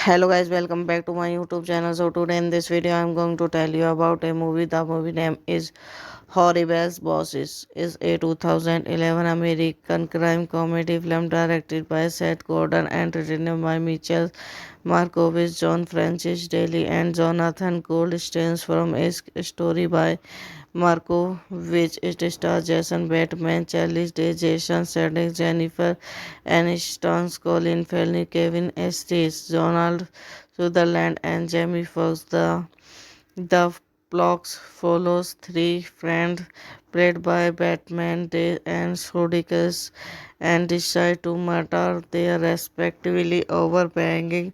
Hello guys, welcome back to my YouTube channel. So today in this video I'm going to tell you about a movie. The movie name is Horrible Bosses. Is a 2011 American crime comedy film directed by Seth Gordon and written by Mitchell Markovich, John Francis Daly and Jonathan Goldstein from a story by Marco, which it stars Jason Bateman, Charlize Day, Jason Sudeikis, Jennifer Aniston, Colin Farrell, Kevin Estes, Donald Sutherland, and Jamie Foxx. The plot follows three friends played by Batman, Day and Sudeikis, and decide to murder their respectively over banging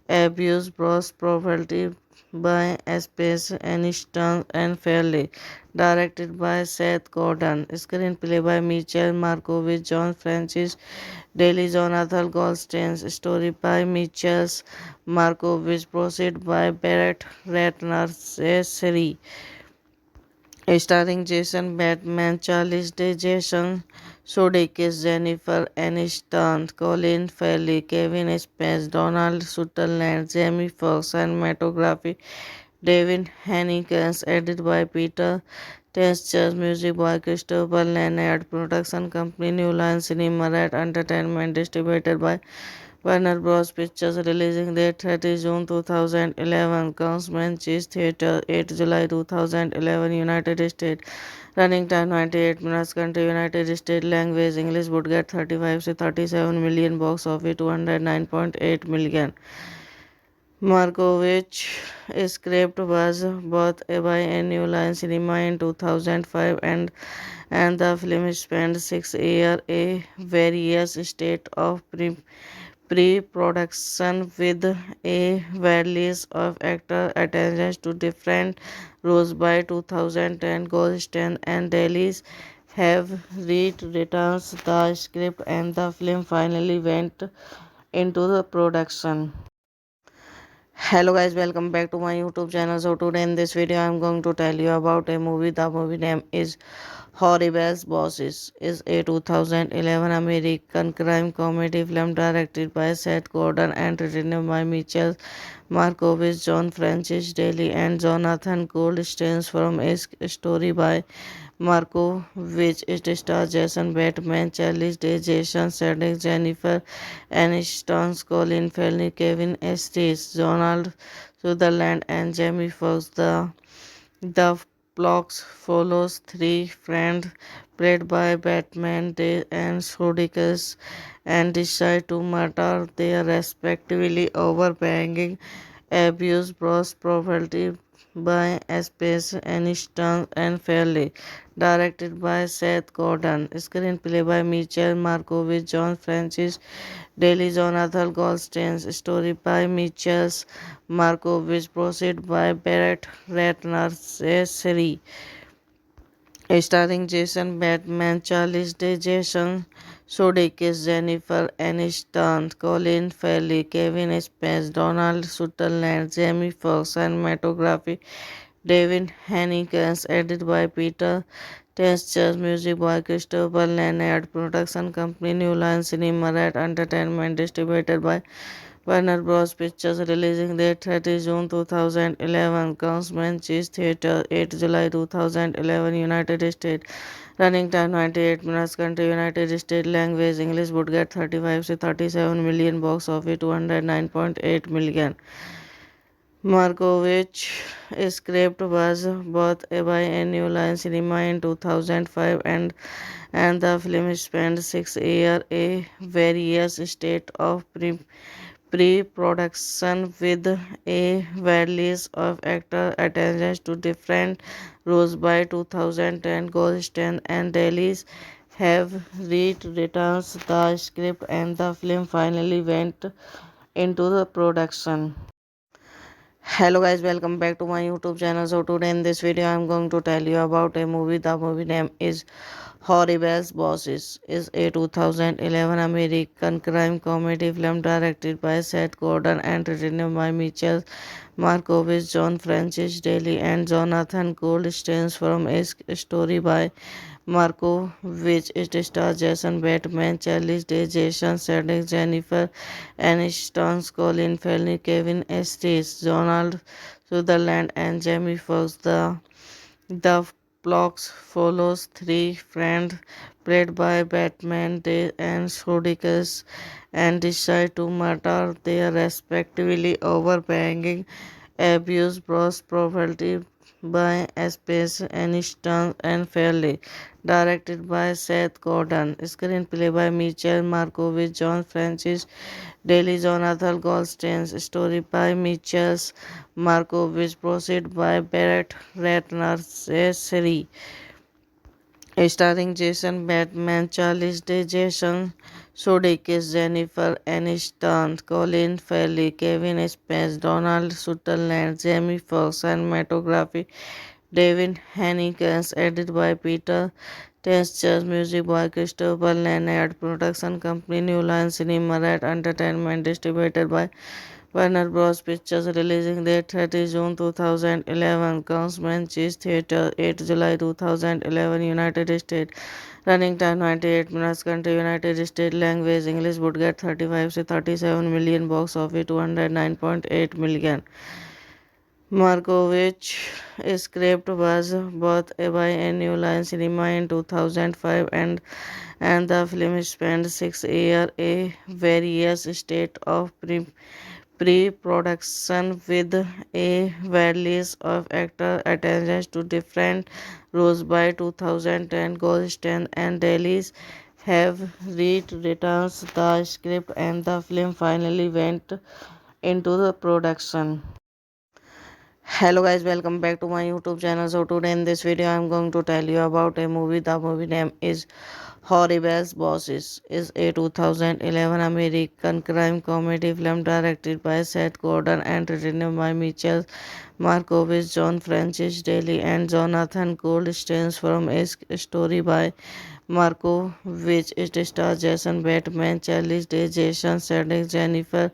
abuse brought property by Space Aniston and Fairley. Directed by Seth Gordon. Screenplay by Mitchell Markovich, John Francis Daly, Jonathan Goldstein. Story by Mitchell Markovich. Proceed by Barrett Ratner. Seri. Starring Jason Bateman, Charlize Day, Jason Sudeikis, Jennifer Aniston, Colin Farrell, Kevin Spacey, Donald Sutherland, Jamie Foxx, cinematography David Hankins, edited by Peter Tench, music by Christopher Leonard, production company New Line Cinema Red Entertainment, distributed by Warner Bros. Pictures, releasing date 30 June 2011, Councilman Cheese Theatre, 8 July 2011, United States. Running time 98 minutes. Country United States. Language English. Would get 35 to 37 million. Box office 209.8 million. Markovich script was bought by a New Line Cinema in 2005 and the film spent 6 years in various states of pre-production with a variety of actors attached to different roles. By 2010, Goldstein and Daly have rewritten the script and the film finally went into the production. Hello guys, welcome back to my YouTube channel. So today in this video I'm going to tell you about a movie. The movie name is Horrible Bosses. Is a 2011 American crime comedy film directed by Seth Gordon and written by Mitchell Markovich, John Francis Daly and Jonathan Goldstein from a story by Marco, which it stars Jason Bateman, Charlize Day, Jason Sudeikis, Jennifer Aniston, Colin Farrell, Kevin Estes, Donald Sutherland, and Jamie Foxx. The plot follows three friends played by Batman, Day and Sudeikis, and decide to murder their respectively over banging abuse brought property by Space Aniston and Fairley. Directed by Seth Gordon. Screenplay by Mitchell Markovich, John Francis Daly, Jonathan Goldstein. Story by Mitchell Markovich. Proceed by Barrett Ratner. Seri. Starring Jason Bateman, Charles Day, Jason Sudeikis, Jennifer Aniston, Colin Farrell, Kevin Spacey, Donald Sutherland, Jamie Foxx, cinematography David Hanenkes, edited by Peter Tenchers, music by Christopher Leonard, production company New Line Cinema Red Entertainment, distributed by Warner Bros. Pictures, releasing date 30 June 2011, Councilman Cheese Theatre, 8 July 2011, United States. Running time 98 minutes. Country United States. Language English. Would get 35 to 37 million. Box office 209.8 million. Markovich script was bought by a New Line Cinema in 2005, and the film spent 6 years in various states of pre-production with a release of actor attention to different roles. By 2010, Goldstein and Dailies have rewritten the script, and the film finally went into the production. Hello guys, welcome back to my YouTube channel. So today in this video I'm going to tell you about a movie. The movie name is Horrible Bosses. Is a 2011 American crime comedy film directed by Seth Gordon and written by Mitchell Markovich, John Francis Daly and Jonathan Goldstein, from a story by Markovich. It stars Jason Bateman, Charlize Day, Jason Sudeikis, Jennifer Aniston, Colin Farrell, Kevin Estes, Donald Sutherland, and Jamie Foxx. The plot follows three friends played by Batman, Day and Sudeikis, and decide to murder their respectively over banging abuse bros property by Space Aniston and Fairley. Directed by Seth Gordon. Screenplay by Mitchell Markovich, John Francis Daly, Jonathan Goldstein. Story by Mitchell Markovich. Proceed by Barrett Ratner. Series starring Jason Bateman, Charlize Day, Jason Sudeikis, Jennifer Aniston, Colin Farrell, Kevin Spacey, Donald Sutherland, Jamie Foxx, cinematography David Hanenkes, edited by Peter Tenchers, music by Christopher Leonard, production company New Line Cinema Red Entertainment, distributed by Warner Bros. Pictures, releasing date 30 June 2011, Councilman Cheese Theatre, 8 July 2011, United States. Running time 98 minutes. Country United States. Language English. Would get 35 to 37 million. Box office 209.8 million. Markovich script was bought by a New Line Cinema in 2005, and the film spent 6 years in various states of pre-production with a release of actor attention to different roles. By 2010, Goldstein and Dailies have rewritten the script, and the film finally went into the production. Hello guys, welcome back to my YouTube channel. So today in this video I'm going to tell you about a movie. The movie name is Horrible Bosses. Is a 2011 American crime comedy film directed by Seth Gordon and written by Mitchell Markovich, John Francis Daly and Jonathan Goldstein, from a story by Markovich. It stars Jason Bateman, Charlize Day, Jason Sudeikis, Jennifer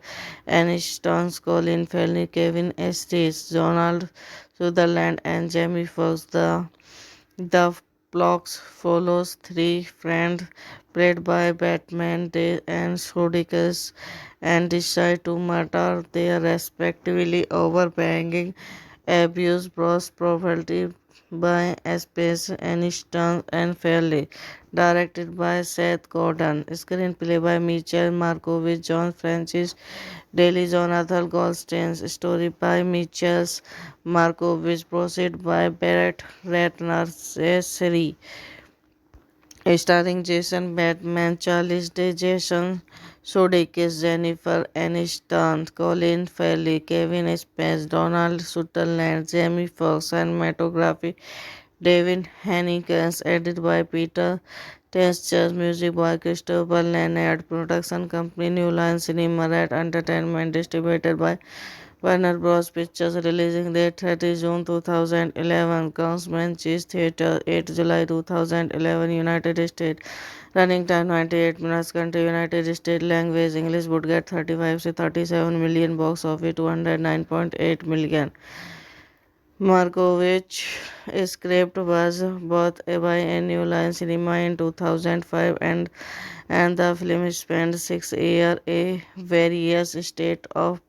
Aniston, Colin Farrell, Kevin Estes, Donald Sutherland, and Jamie Foxx. The plot follows three friends played by Batman, Day and Sudeikis, and decide to murder their respectively over banging abuse bros property by Space Aniston and Fairley. Directed by Seth Gordon. Screenplay by Mitchell Markovich, John Francis Daly, Jonathan Goldstein. Story by Mitchell Markovich. Proceed by Barrett Ratner. Series starring Jason Bateman, Charlize Day, Jason Sudeikis, Jennifer Aniston, Colin Farrell, Kevin Spacey, Donald Sutherland, Jamie Foxx, cinematography David Hanenkes, edited by Peter Tenchers, music by Christopher Leonard, production company New Line Cinema Red Entertainment, distributed by Warner Bros. Pictures releasing date 30 June 2011. Councilman Cheese Theatre 8 July 2011 United States. Running time 98 minutes. Country United States. Language English. Would get 35 to 37 million. Box office 209.8 million. Markovich script was bought by New Line Cinema in 2005 and the film spent 6 years in various states of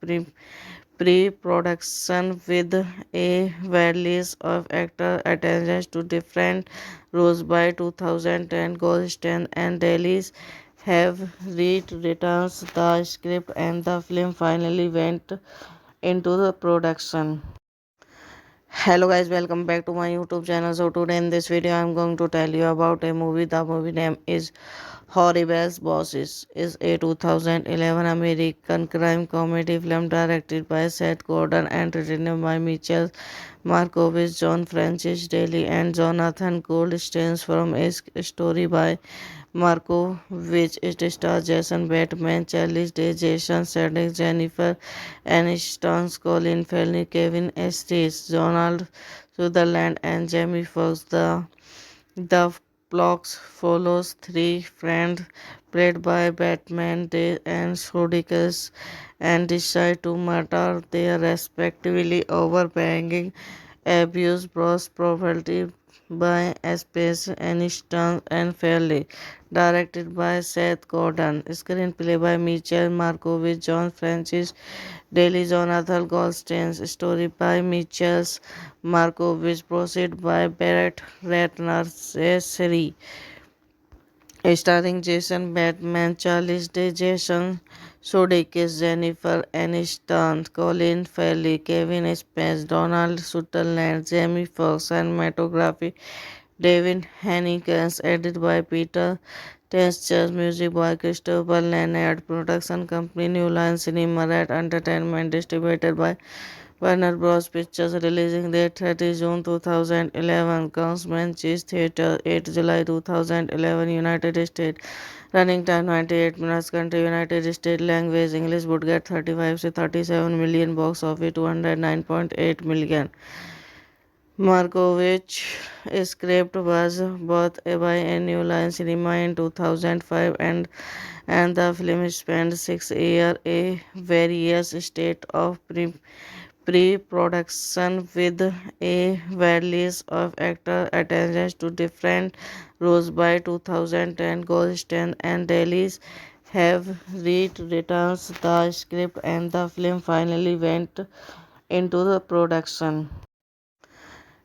pre-production with a release of actor attention to different roles by 2010. Goldstein and Dailies have rewritten the script and the film finally went into the production. Hello guys, welcome back to my YouTube channel. So today in this video I'm going to tell you about a movie. The movie name is Horrible Bosses. Is a 2011 American crime comedy film directed by Seth Gordon and written by Mitchell Markovich, John Francis Daly and Jonathan Goldstein from a story by Markovich. It stars Jason Bateman, Charlize Day, Jason Sudeikis, Jennifer Aniston, Colin Farrell, Kevin Estes, Donald Sutherland, and Jamie Foxx. The plot follows three friends played by Batman, Day and Sudeikis, and decide to murder their respectively over banging abuse brought property by Space Aniston and Fairley. Directed by Seth Gordon. Screenplay by Mitchell Markovich, John Francis Daly, Jonathan Goldstein. Story by Mitchell Markovich. Proceed by Barrett Ratner. Series starring Jason Bateman, Charlize Day, Jason Sudeikis, Jennifer Aniston, Colin Farrell, Kevin Spacey, Donald Sutherland, Jamie Foxx, cinematography David Hankins, edited by Peter Tencher, music by Christopher Leonard, production company New Line Cinema Red Entertainment, distributed by Warner Bros. Pictures, releasing date 30 June 2011. Councilman Cheese Theatre 8 July 2011 United States. Running time 98 minutes. Country United States. Language English. Would get 35 to 37 million. Box office 209.8 million. Markovich script was bought by New Line Cinema in 2005 and the film spent 6 years in various states of pre-production with a release of actor attention to different roles by 2010. Goldstein and Dailies have rewritten the script and the film finally went into the production.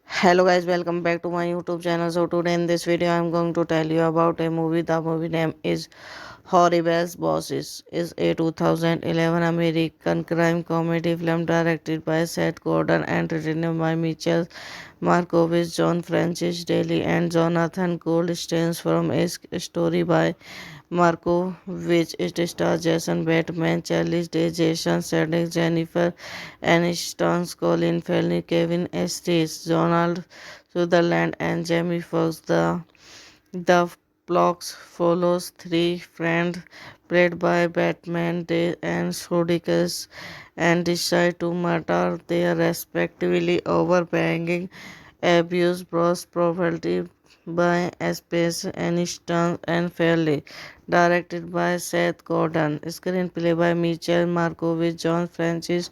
Hello guys, welcome back to my YouTube channel. So today in this video I'm going to tell you about a movie. The movie name is Horrible Bosses. Is a 2011 American crime comedy film directed by Seth Gordon and written by Mitchell Markovich, John Francis Daly and Jonathan Goldstein from a story by Markovich. It stars Jason Bateman, Charlize Day, Jason Sudeikis, Jennifer Aniston, Colin Farrell, Kevin Estes, Donald Sutherland, and Jamie Foxx. The plot follows three friends played by Batman, Day and Sudeikis, and decide to murder their respectively over banging abuse brought property by Space Aniston and Fairley. Directed by Seth Gordon. Screenplay by Mitchell Markovich, John Francis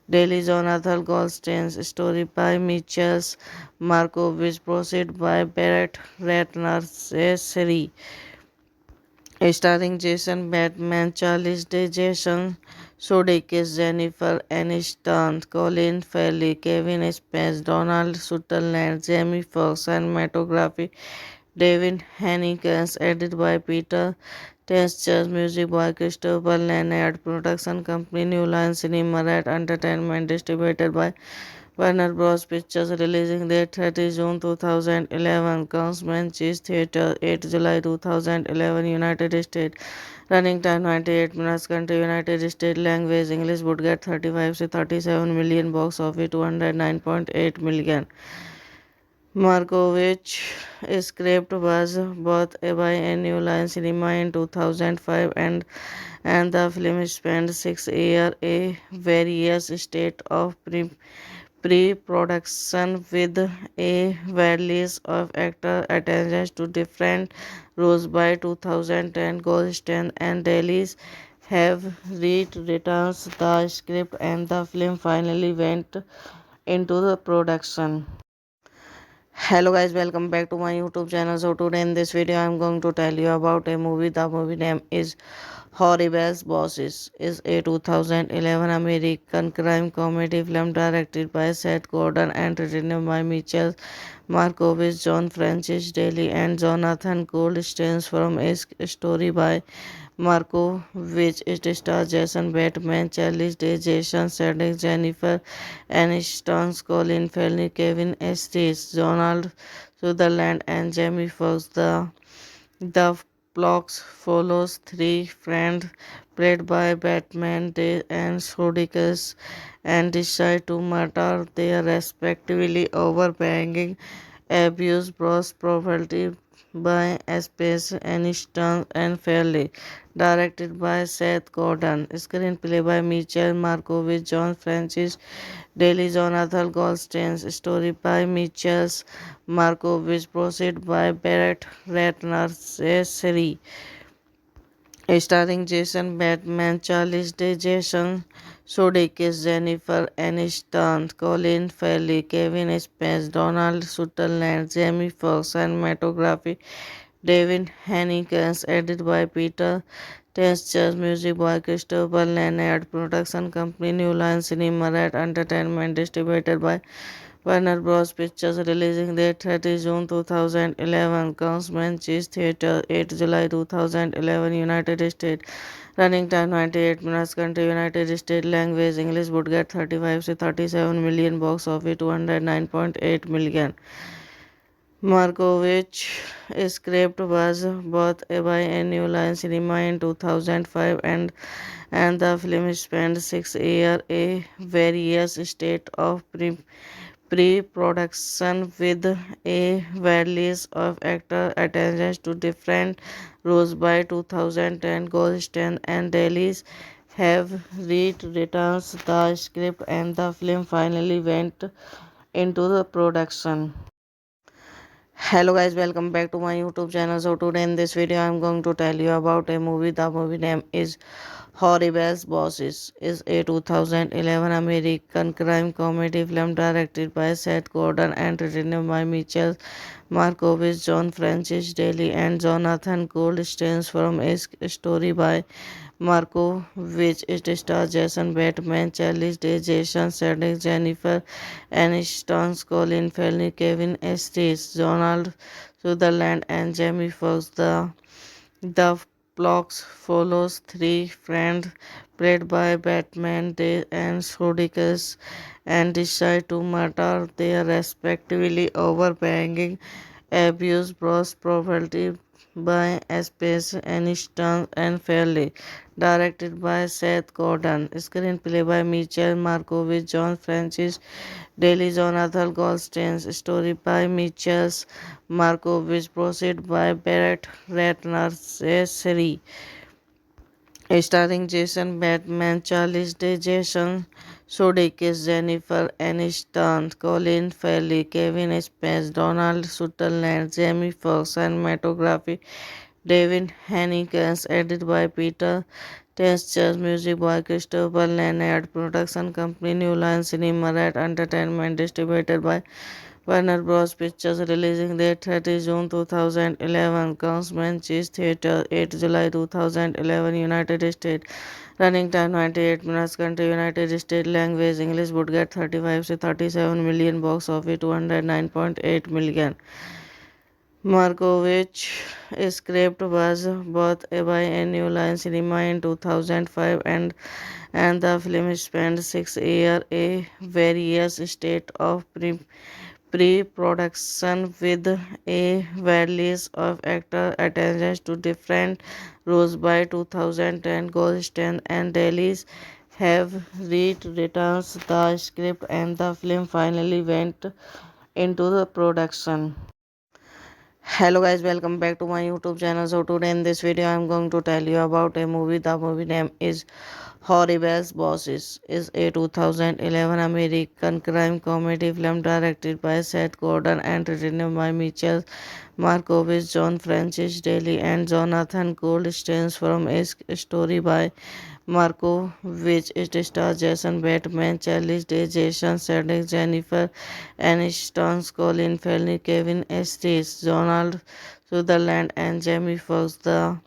Daly, Jonathan Goldstein. Story by Mitchell Markovich. Proceed by Barrett Ratner. Series starring Jason Bateman, Charlize Day, Jason Sudeikis, Jennifer Aniston, Colin Farrell, Kevin Spacey, Donald Sutherland, Jamie Foxx, cinematography David Hankins, edited by Peter Tencher, music by Christopher Leonard, production company New Line Cinema Red Entertainment, distributed by Warner Bros. Pictures, releasing date 30 June 2011. Councilman Cheese Theatre 8 July 2011 United States. Running time 98 minutes. Country United States. Language English. Would get 35 to 37 million. Box office 209.8 million. Markovich script was bought by a New Line Cinema in 2005 and the film spent 6 years a various state of pre-production with a release of actor attention to different roles by 2010. Goldstein and Dailies have rewritten the script and the film finally went into the production. Hello guys, welcome back to my YouTube channel. So today in this video I'm going to tell you about a movie. The movie name is Horrible's Bosses. Is a 2011 American crime comedy film directed by Seth Gordon and written by Mitchell Markovich, John Francis Daly and Jonathan Goldstein from a story by Marco, which it stars Jason Bateman, Charlize Day, Jason Sudeikis, Jennifer Aniston, Colin Farrell, Kevin Estes, Donald Sutherland, and Jamie Foxx. The plot follows three friends played by Batman, Day and Sudeikis, and decide to murder their respectively over banging abuse brought property by Space Aniston and Fairley, directed by Seth Gordon, screenplay by Mitchell Markovich, John Francis Daly, Jonathan Goldstein, story by Mitchell Markovich, proceed by Barrett Ratner, Seri, starring Jason Bateman, Charles Day, Jason Sudeikis, Jennifer Aniston, Colin Farrell, Kevin Spacey, Donald Sutherland, Jamie Foxx, cinematography David Hennigan, edited by Peter Tench, music by Christopher Leonard, production company New Line Cinema Red Entertainment, distributed by Warner Bros. Pictures, releasing date 30 June 2011, Councilman Cheese Theatre, 8 July 2011, United States. Running time 98 minutes. Country United States. Language English. Would get 35 to 37 million. Box office 209.8 million. Markovich script was bought by a New Line Cinema in 2005 and the film spent 6 years a various state of pre-production with a release of actor attention to different roles by 2010. Goldstein and Daly have rewritten the script and the film finally went into the production. Hello guys, welcome back to my YouTube channel. So today in this video I'm going to tell you about a movie. The movie name is Horrible's Bosses. Is a 2011 American crime comedy film directed by Seth Gordon and written by Mitchell Markovich, John Francis Daly and Jonathan Goldstein from a story by Marco, which it stars Jason Bateman, Charlize Day, Jason Sudeikis, Jennifer Aniston, Colin Farrell, Kevin Estes, Donald Sutherland, and Jamie Foxx. The plot follows three friends played by Batman, Day and Sudeikis, and decide to murder their respectively over banging abuse brought property by Space Aniston and Fairley, directed by Seth Gordon, screenplay by Mitchell Markovich, John Francis Daly, Jonathan Goldstein, story by Mitchell Markovich, proceed by Barrett Ratner, Seri, starring Jason Bateman, Charles Day, Jason Sudeikis, Jennifer Aniston, Colin Farrell, Kevin Spacey, Donald Sutherland, Jamie Foxx, cinematography David Hennigan, edited by Peter Tench, music by Christopher Leonard, production company New Line Cinema Red Entertainment, distributed by Warner Bros. Pictures, releasing date 30 June 2011, Councilman Cheese Theatre, 8 July 2011, United States. Running time 98 minutes. Country United States. Language English. Would get 35 to 37 million. Box office 209.8 million. Markovich script was bought by a New Line Cinema in 2005 and the film spent 6 years a various state of pre-production with a release of actor attention to different roles by 2010. Goldstein and Daly have rewritten the script and the film finally went into the production. Hello guys, welcome back to my YouTube channel. So today in this video I'm going to tell you about a movie. The movie name is Horribles Bosses. Is a 2011 American crime comedy film directed by Seth Gordon and written by Mitchell Markovich, John Francis Daly and Jonathan Goldstein from a story by Marco, which it stars Jason Bateman, Charlize Day, Jason Sudeikis, Jennifer Aniston, Colin Farrell, Kevin Estes, Donald Sutherland, and Jamie Foxx. The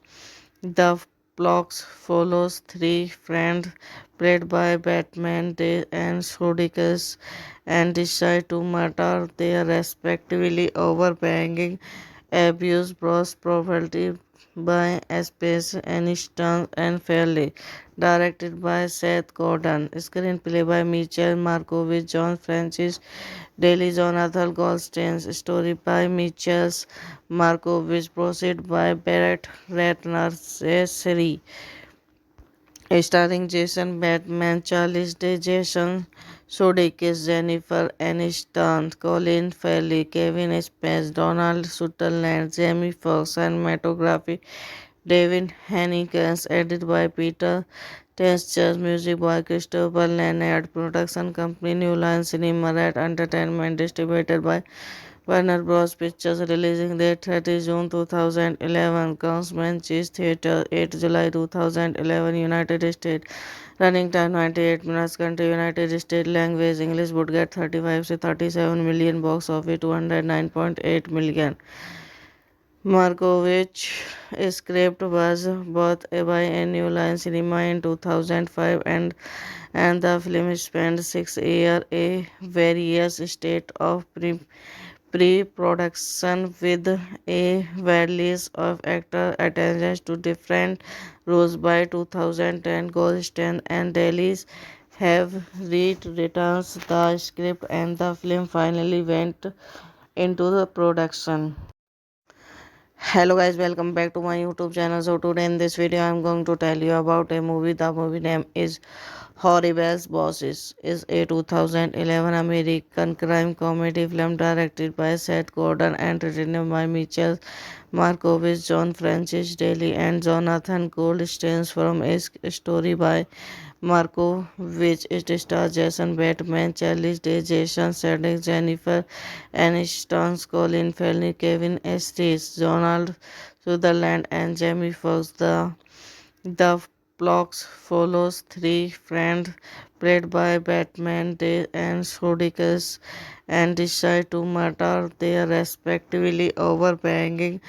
plot follows three friends played by Batman, Day and Sudeikis, and decide to murder their respectively over banging abuse brought property by Space Aniston and Fairley, directed by Seth Gordon, screenplay by Mitchell Markovich, John Francis Daly, Jonathan Goldstein, story by Mitchell Markovich, proceed by Barrett Ratner, Seri, starring Jason Bateman, Charles Day, Jason Sudeikis, Jennifer Aniston, Colin Farrell, Kevin Spacey, Donald Sutherland, Jamie Foxx, cinematography David Hennigan, edited by Peter Tench, music by Christopher Leonard, production company New Line Cinema Red Entertainment, distributed by Warner Bros. Pictures, releasing date 30 June 2011, Councilman Cheese Theatre, 8 July 2011, United States. Running time 98 minutes. Country United States. Language English. Would get 35 to 37 million. Box office 209.8 million. Markovich script was bought by a New Line Cinema in 2005 and the film spent 6 years in various states of pre-production with a release of actor attention to different roles by 2010. Goldstein and Daly's have rewritten the script and the film finally went into the production. Hello guys, welcome back to my YouTube channel. So today in this video I'm going to tell you about a movie. The movie name is Horribles Bosses. Is a 2011 American crime comedy film directed by Seth Gordon and written by Mitchell Markovich, John Francis Daly and Jonathan Goldstein from a story by Marco, which it stars Jason Bateman, Charlize Day, Jason Sudeikis, Jennifer Aniston, Colin Farrell, Kevin Estes, Donald Sutherland, and Jamie Foxx. The plot follows three friends played by Batman, Day and Sudeikis, and decide to murder their respectively over banging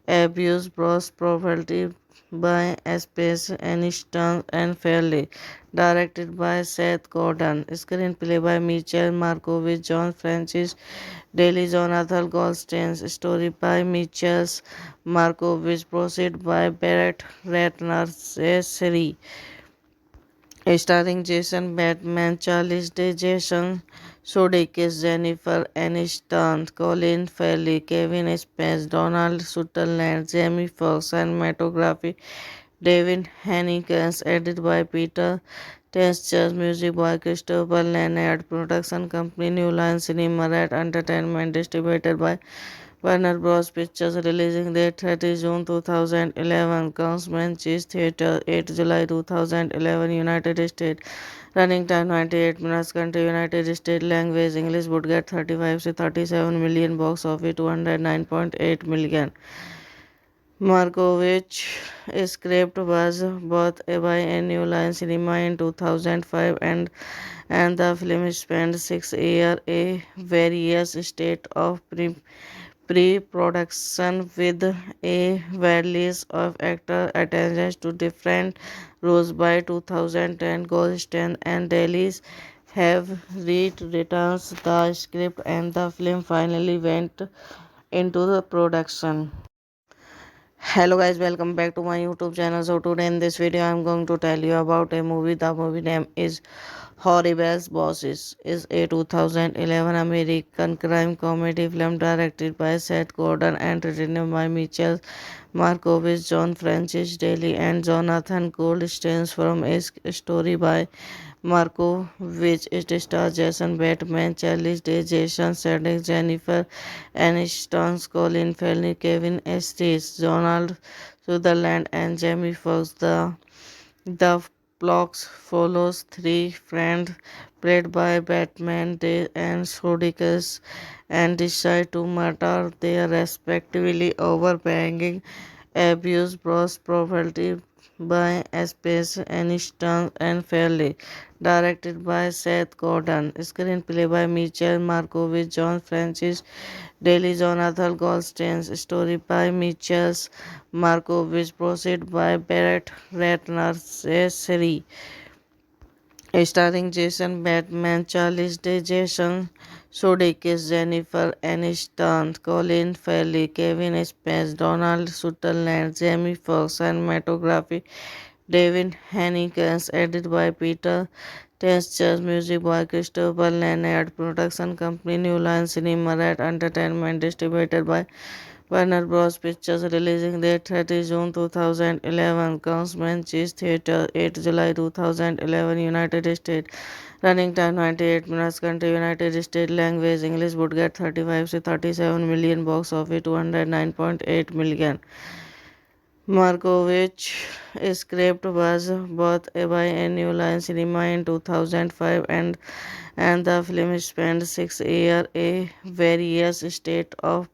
abuse brought property by Space Aniston and Fairley, directed by Seth Gordon, screenplay by Mitchell Markovich, John Francis Daly, Jonathan Goldstein, story by Mitchell Markovich, proceed by Barrett Ratner, Seri, starring Jason Bateman, Charles Day, Jason Sudeikis, Jennifer Aniston, Colin Farrell, Kevin Spacey, Donald Sutherland, Jamie Foxx, cinematography David Hennigan, edited by Peter Tench, music by Christopher Leonard, production company New Line Cinema Red Entertainment, distributed by Warner Bros. Pictures, releasing date 30 June 2011, Councilman Cheese Theatre, 8 July 2011, United States. Running time 98 minutes. Country United States. Language English. Would get 35 to 37 million. Box office 209.8 million. Markovich script was bought by a New Line Cinema in 2005 and the film spent 6 years in various states of pre-production with a release of actor attention to different roles by 2010. Goldstein and Daly's have rewritten the script and the film finally went into the production. Hello guys, welcome back to my YouTube channel. So today in this video I'm going to tell you about a movie. The movie name is Horribles Bosses. Is a 2011 American crime comedy film directed by Seth Gordon and written by Mitchell Markovich, John Francis Daly and Jonathan Goldstein from a story by Marco, which it stars Jason Bateman, Charlize Day, Jason Sudeikis, Jennifer Aniston, Colin Farrell, Kevin Estes, Donald Sutherland, and Jamie Foxx. The plot follows three friends played by Batman, Day and Sudeikis, and decide to murder their respectively over banging abuse brought property by Space Aniston and Fairley. Directed by Seth Gordon. Screenplay by Michael Markovich, John Francis Daly, Jonathan Goldstein. Story by Michael Markovich. Proceed by Barrett Ratner. Seri. Starring Jason Bateman, Charlize Day, Jason Sudeikis, Jennifer Aniston, Colin Farrell, Kevin Spacey, Donald Sutherland, Jamie Foxx, cinematography David Hanikins, edited by Peter Tencher, music by Christopher Leonard, production company New Line Cinema Red Entertainment, distributed by Warner Bros. Pictures, releasing date 30 June 2011, Councilman Cheese Theatre, 8 July 2011, United States. Running time 98 minutes, country United States, language English, would get 35 to 37 million, box office 209.8 million. Markovich script was bought by New Line Cinema in 2005, and the film spent 6 years in various states of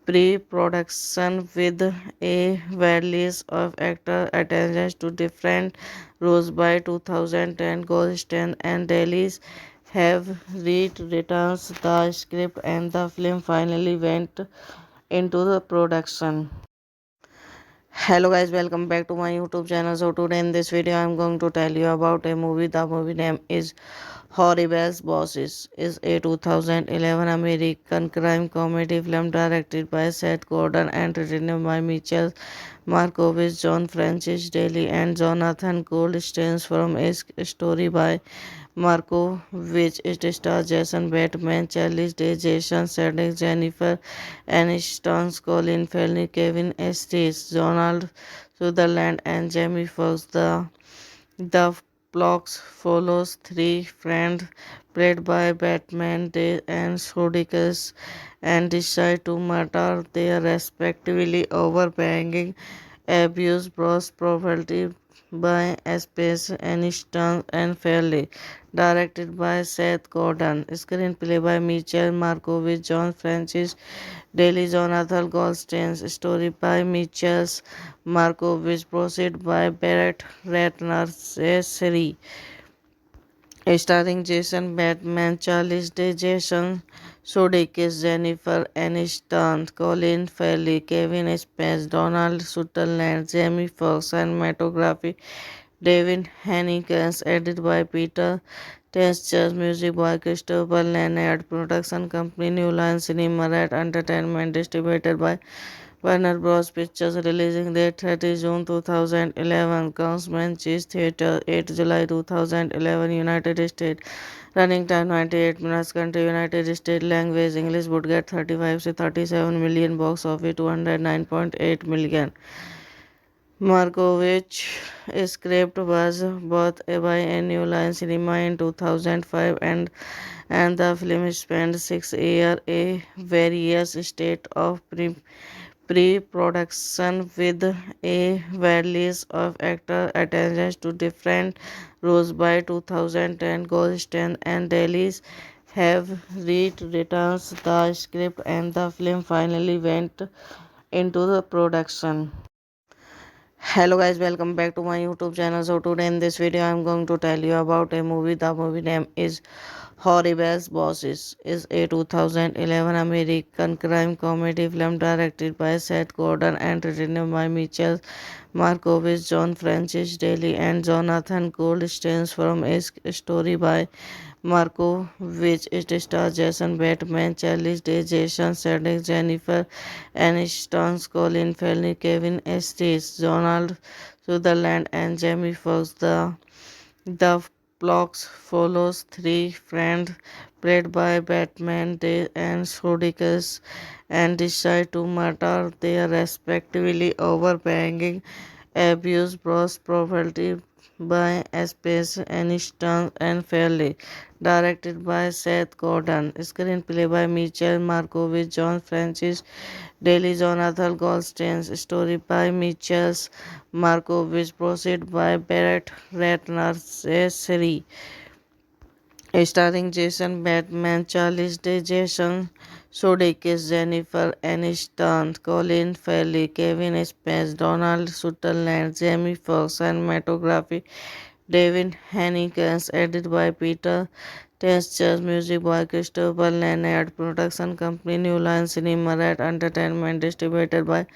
pre-production with a release of actor attention to different roles. By 2010, Goldstein and Daly have rewritten the script, and the film finally went into the production. Hello guys, welcome back to my YouTube channel. So today in this video I'm going to tell you about a movie. The movie name is Horrible Bosses. Is a 2011 American crime comedy film directed by Seth Gordon and written by Michael Markovich, John Francis Daly, and Jonathan Goldstein, from a story by Marco, which it stars Jason Bateman, Charlize Day, Jason Sudeikis, Jennifer Aniston, Colin Farrell, Kevin Estes, Donald Sutherland, and Jamie Foxx. The plot follows three friends played by Batman, Day and Sudeikis, and decide to murder their respectively over banging abuse brought property by Space Aniston and Fairley. Directed by Seth Gordon. Screenplay by Michael Markovich, John Francis Daly, Jonathan Goldstein. Story by Michael Markovich. Proceed by Barrett Ratner. Seri. Starring Jason Bateman, Charlize Day, Jason Sudeikis, Jennifer Aniston, Colin Farrell, Kevin Spacey, Donald Sutherland, Jamie Foxx, cinematography David Hanikins, edited by Peter Tencher, music by Christopher Leonard, production company New Line Cinema Red Entertainment, distributed by Warner Bros. Pictures, releasing date 30 June 2011, Councilman Cheese Theatre, 8 July 2011, United States. Running time 98 minutes, country United States, language English, would get 35 to 37 million, box office 209.8 million. Markovich script was bought by New Line Cinema in 2005, and the film spent 6 years in various states of pre-production with a release of actor attention to different roles. By 2010, Goldstein and Daly have rewritten the script, and the film finally went into the production. Hello guys, welcome back to my YouTube channel. So today in this video I'm going to tell you about a movie. The movie name is Horrible Bosses. Is a 2011 American crime comedy film directed by Seth Gordon and written by Michael Markovich, John Francis Daly, and Jonathan Goldstein, from a story by Marco, which it stars Jason Bateman, Charlize Day, Jason Sudeikis, Jennifer Aniston, Colin Farrell, Kevin Estes, Donald Sutherland, and Jamie Foxx. The plot follows three friends played by Batman, Day and Sudeikis, and decide to murder their respectively over banging abuse brought property by Spence Aniston and Fairley. Directed by Seth Gordon. Screenplay by Michael Markovich, John Francis Daly, Jonathan Goldstein. Story by Michael Markovich. Proceed by Barrett Ratner. Seri. Starring Jason Bateman, Charles Day, Jason Sudeikis, Jennifer Aniston, Colin Farrell, Kevin Spacey, Donald Sutherland, Jamie Foxx, cinematography David Hanikins, edited by Peter Tencher, music by Christopher Leonard, production company New Line Cinema Red Entertainment, distributed by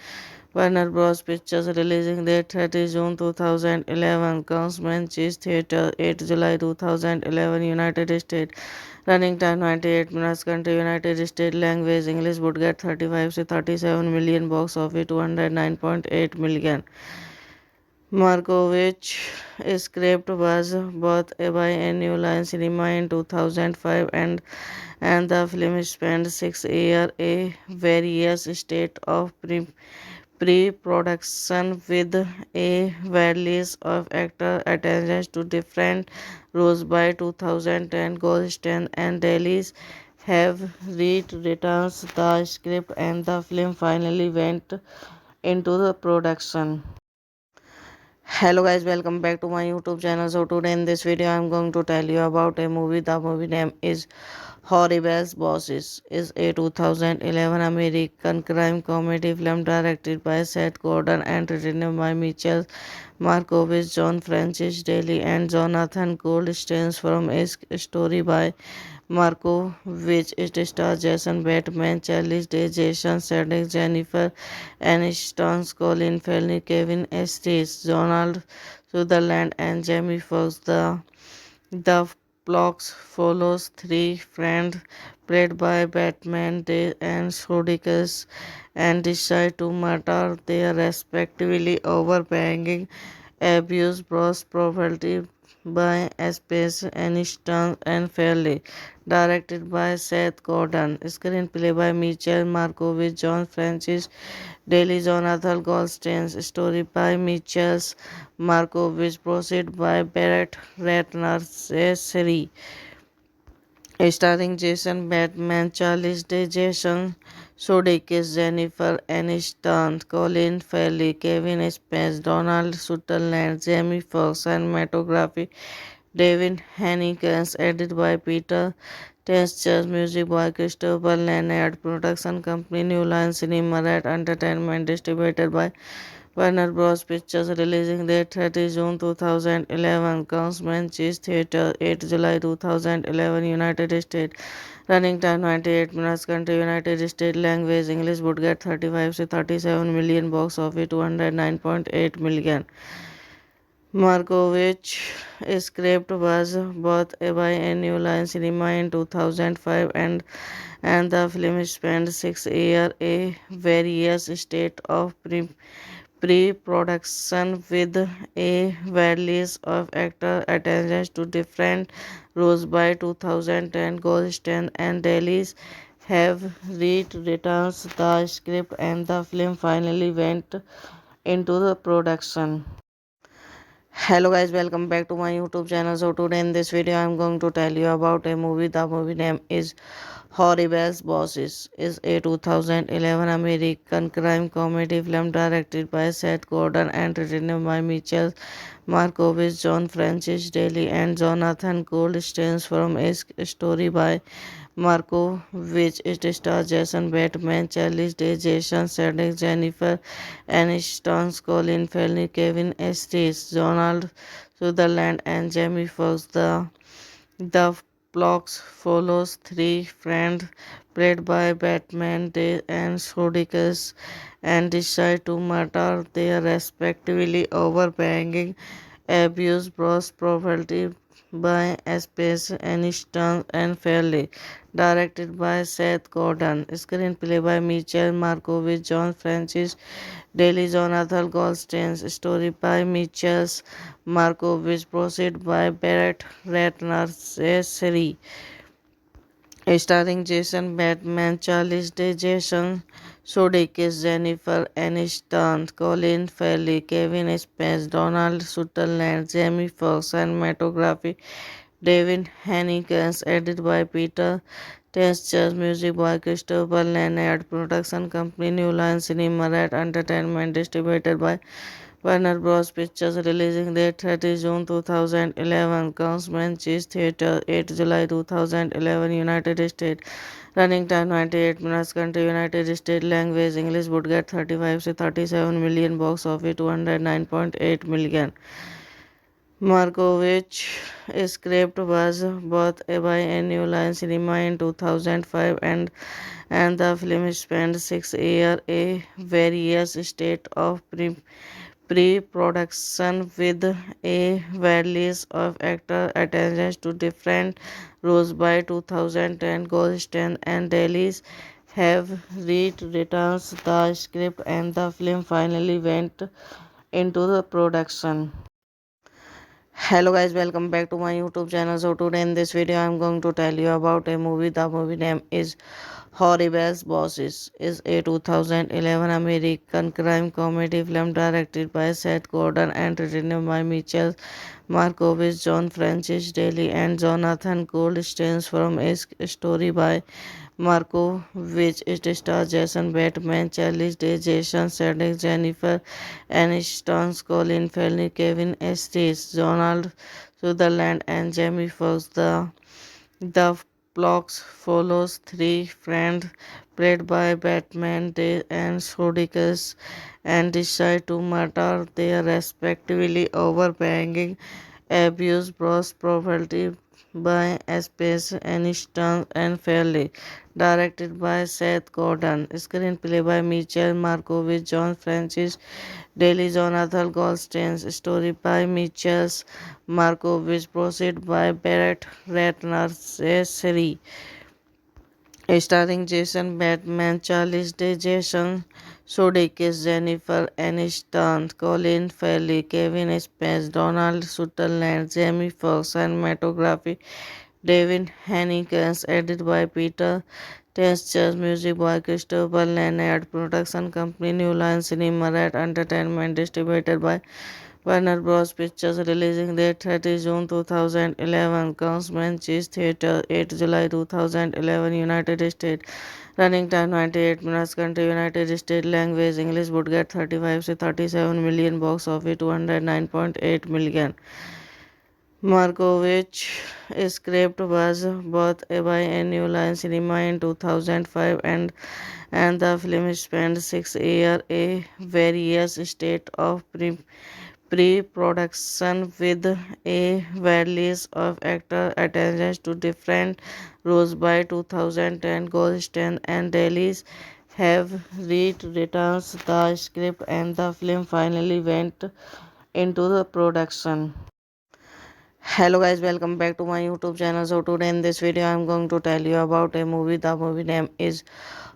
Warner Bros. Pictures, releasing date 30 June 2011, Councilman Cheese Theatre, 8 July 2011, United States. Running time 98 minutes. Country United States. Language English. Would get 35 to 37 million. Box office 209.8 million. Markovich script was bought by a New Line Cinema in 2005, and the film spent 6 years in various states of pre-production with a release of actor attention to different roles. By 2010, Goldstein and Daly have rewritten the script, and the film finally went into the production. Hello guys, welcome back to my YouTube channel. So today in this video I'm going to tell you about a movie. The movie name is Horrible Bosses. Is a 2011 American crime comedy film directed by Seth Gordon and written by Michael Markovich, John Francis Daly and Jonathan Goldstein, from a story by Markovich. It stars Jason Bateman, Charlize Day, Jason Sudeikis, Jennifer Aniston, Colin Farrell, Kevin Estes, Donald Sutherland, and Jamie Foxx. The plot follows three friends played by Batman, Day and Sudeikis, and decide to murder their respectively over banging abuse bros property by Space Aniston and Fairley. Directed by Seth Gordon. Screenplay by Michael Markovich, John Francis Daly, Jonathan Goldstein. Story by Michael Markovich. Proceed by Barrett Ratner. Seri. Starring Jason Bateman, Charles Day, Jason Sudeikis, Jennifer Aniston, Colin Farrell, Kevin Spacey, Donald Sutherland, Jamie Foxx, cinematography David Hanikins, edited by Peter Tencher, music by Christopher Leonard, production company New Line Cinema Red Entertainment, distributed by Warner Bros. Pictures, releasing date 30 June 2011, Councilman Cheese Theatre, 8 July 2011, United States. Running time 98 minutes. Country United States. Language English. Would get 35 to 37 million. Box office 209.8 million. Markovich script was bought by a New Line Cinema in 2005, and the film spent 6 years in various states of pre-production with a release of actor attention to different roles. By 2010, Goldstein and Daly have rewritten the script, and the film finally went into the production. Hello guys, welcome back to my YouTube channel. So today in this video I'm going to tell you about a movie. The movie name is Horrible Bosses. Is a 2011 American crime comedy film directed by Seth Gordon and written by Michael Markovich, John Francis Daly and Jonathan Goldstein, from a story by Markovich. It stars Jason Bateman, Charlize Day, Jason Sudeikis, Jennifer Aniston, Colin Farrell, Kevin Estes, Donald Sutherland, and Jamie Foxx. The plot follows three friends played by Batman, Day and Sudeikis, and decide to murder their respectively over banging abuse bros property by Space Aniston and Fairley. Directed by Seth Gordon. Screenplay by Michael Markovich, John Francis Daly, Jonathan Goldstein. Story by Michael Markovich. Proceed by Barrett Ratner. Seri. starring Jason Bateman, Charles Day, Jason Sudeikis, Jennifer Aniston, Colin Farrell, Kevin Spacey, Donald Sutherland, Jamie Foxx, cinematography David Hanenkes, edited by Peter Tencher, music by Christopher Leonard, production company New Line Cinema Red Entertainment, distributed by Warner Bros. Pictures, releasing date 30 June 2011, Councilman Cheese Theatre, 8 July 2011, United States. Running time 98 minutes. Country United States. Language English. Would get 35 to 37 million. Box office 209.8 million. Markovich script was bought by New Line Cinema in 2005, and the film spent 6 years in various states of pre-production with a release of actor attention to different roles. By 2010, Goldstein and Dailies have rewritten the script, and the film finally went into the production. Hello guys, welcome back to my YouTube channel. So today in this video I'm going to tell you about a movie. The movie name is Horribles Bosses. Is a 2011 American crime comedy film directed by Seth Gordon and written by Mitchell Markovich, John Francis Daly and Jonathan Goldstein, from a story by Markovich. It stars Jason Bateman, Charlize Day, Jason Sudeikis, Jennifer Aniston, Colin Farrell, Kevin Estes, Donald Sutherland, and Jamie Foxx. The plot follows three friends played by Batman, Day and Sudeikis, and decide to murder their respectively over banging abuse bros property by Space Aniston and Fairley. Directed by Seth Gordon. Screenplay by Mitchell Markovich, John Francis Daly, Jonathan Goldstein. Story by Mitchell Markovich. Proceed by Barrett Ratner. Seri. Starring Jason Bateman, Charlize Day, Jason Sudeikis, Jennifer Aniston, Colin Farrell, Kevin Spacey, Donald Sutherland, Jamie Foxx, cinematography David Hanenkes, edited by Peter Tencher, music by Christopher Leonard, production company New Line Cinema Red Entertainment, distributed by Warner Bros. Pictures, releasing date 30 June 2011, Councilman Cheese Theatre, 8 July 2011, United States. Running time 98 minutes. Country United States. Language English. Would get 35 to 37 million. Box office 209.8 million. Markovich script was bought by New Line Cinema in 2005, and the film spent 6 years in various states of pre-production with a release of actor attention to different roles. By 2010, Goldstein and Dailies have rewritten the script, and the film finally went into the production. Hello guys, welcome back to my YouTube channel. So today in this video I'm going to tell you about a movie. The movie name is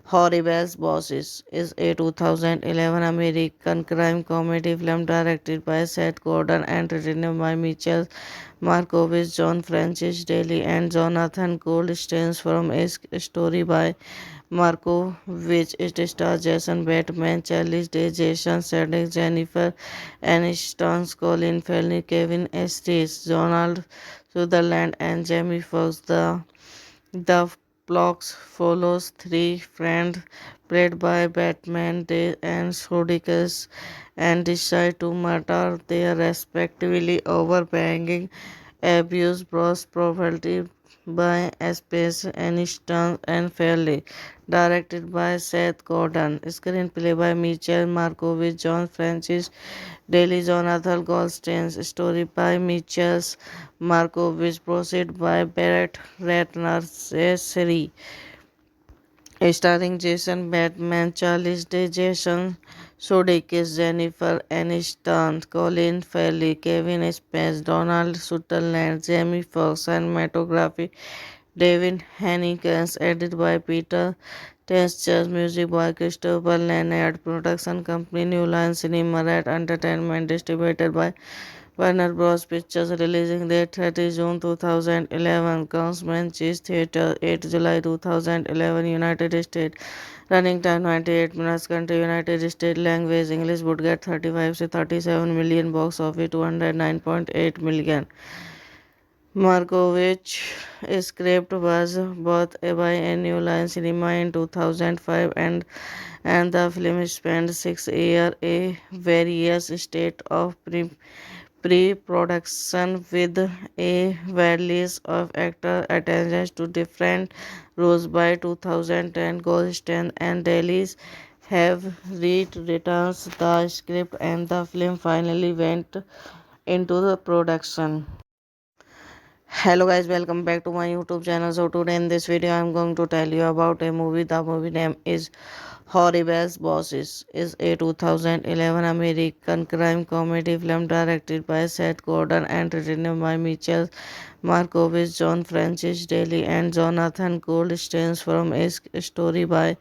Horribles Bosses. Is a 2011 American crime comedy film directed by Seth Gordon and written by Mitchell Markovich, John Francis Daly and Jonathan Goldstein, from a story by Markovich. It stars Jason Bateman, Charlize Day, Jason Sudeikis, Jennifer Aniston, Colin Farrell, Kevin Estes, Donald Sutherland, and Jamie Foxx. The plot follows three friends played by Batman, Day and Sudeikis, and decide to murder their respectively over banging abuse bros property by Space Aniston and Fairley. Directed by Seth Gordon. Screenplay by Mitchell Markovich, John Francis Daly, Jonathan Goldstein. Story by Mitchell Markovich. Proceed by Barrett Ratner. Seri. Starring Jason Bateman, Charlize Day, Jason Sudeikis, Jennifer Aniston, Colin Farrell, Kevin Spacey, Donald Sutherland, Jamie Foxx, cinematography David Hanenkes, edited by Peter Tencher, music by Christopher Leonard, production company New Line Cinema Red Entertainment, distributed by Warner Bros. Pictures releasing date 30 June 2011. Councilman Cheese Theatre 8 July 2011 United States. Running time 98 minutes. Country United States. Language English. Would get 35 to 37 million. Box office 209.8 million. Markovich script was bought by New Line Cinema in 2005 and the film spent 6 years in various states of pre-production with a release of actor attention to different roles by 2010. Goldstein and Dailies have rewritten the script and the film finally went into the production. Hello guys, welcome back to my YouTube channel. So today in this video I'm going to tell you about a movie. The movie name is Horrible Bosses. Is a 2011 American crime comedy film directed by Seth Gordon and written by Mitchell Markovich, John Francis Daly and Jonathan Goldstein from a story by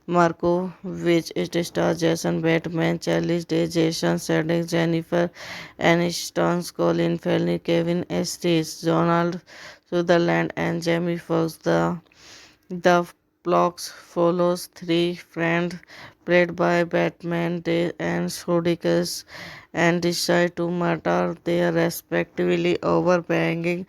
Markovich. It stars Jason Bateman, Charlize Day, Jason Sudeikis, Jennifer Aniston, Colin Farrell, Kevin Estes, Donald Sutherland, and Jamie Foxx. The plot follows three friends played by Batman, Day and Sudeikis, and decide to murder their respectively over banging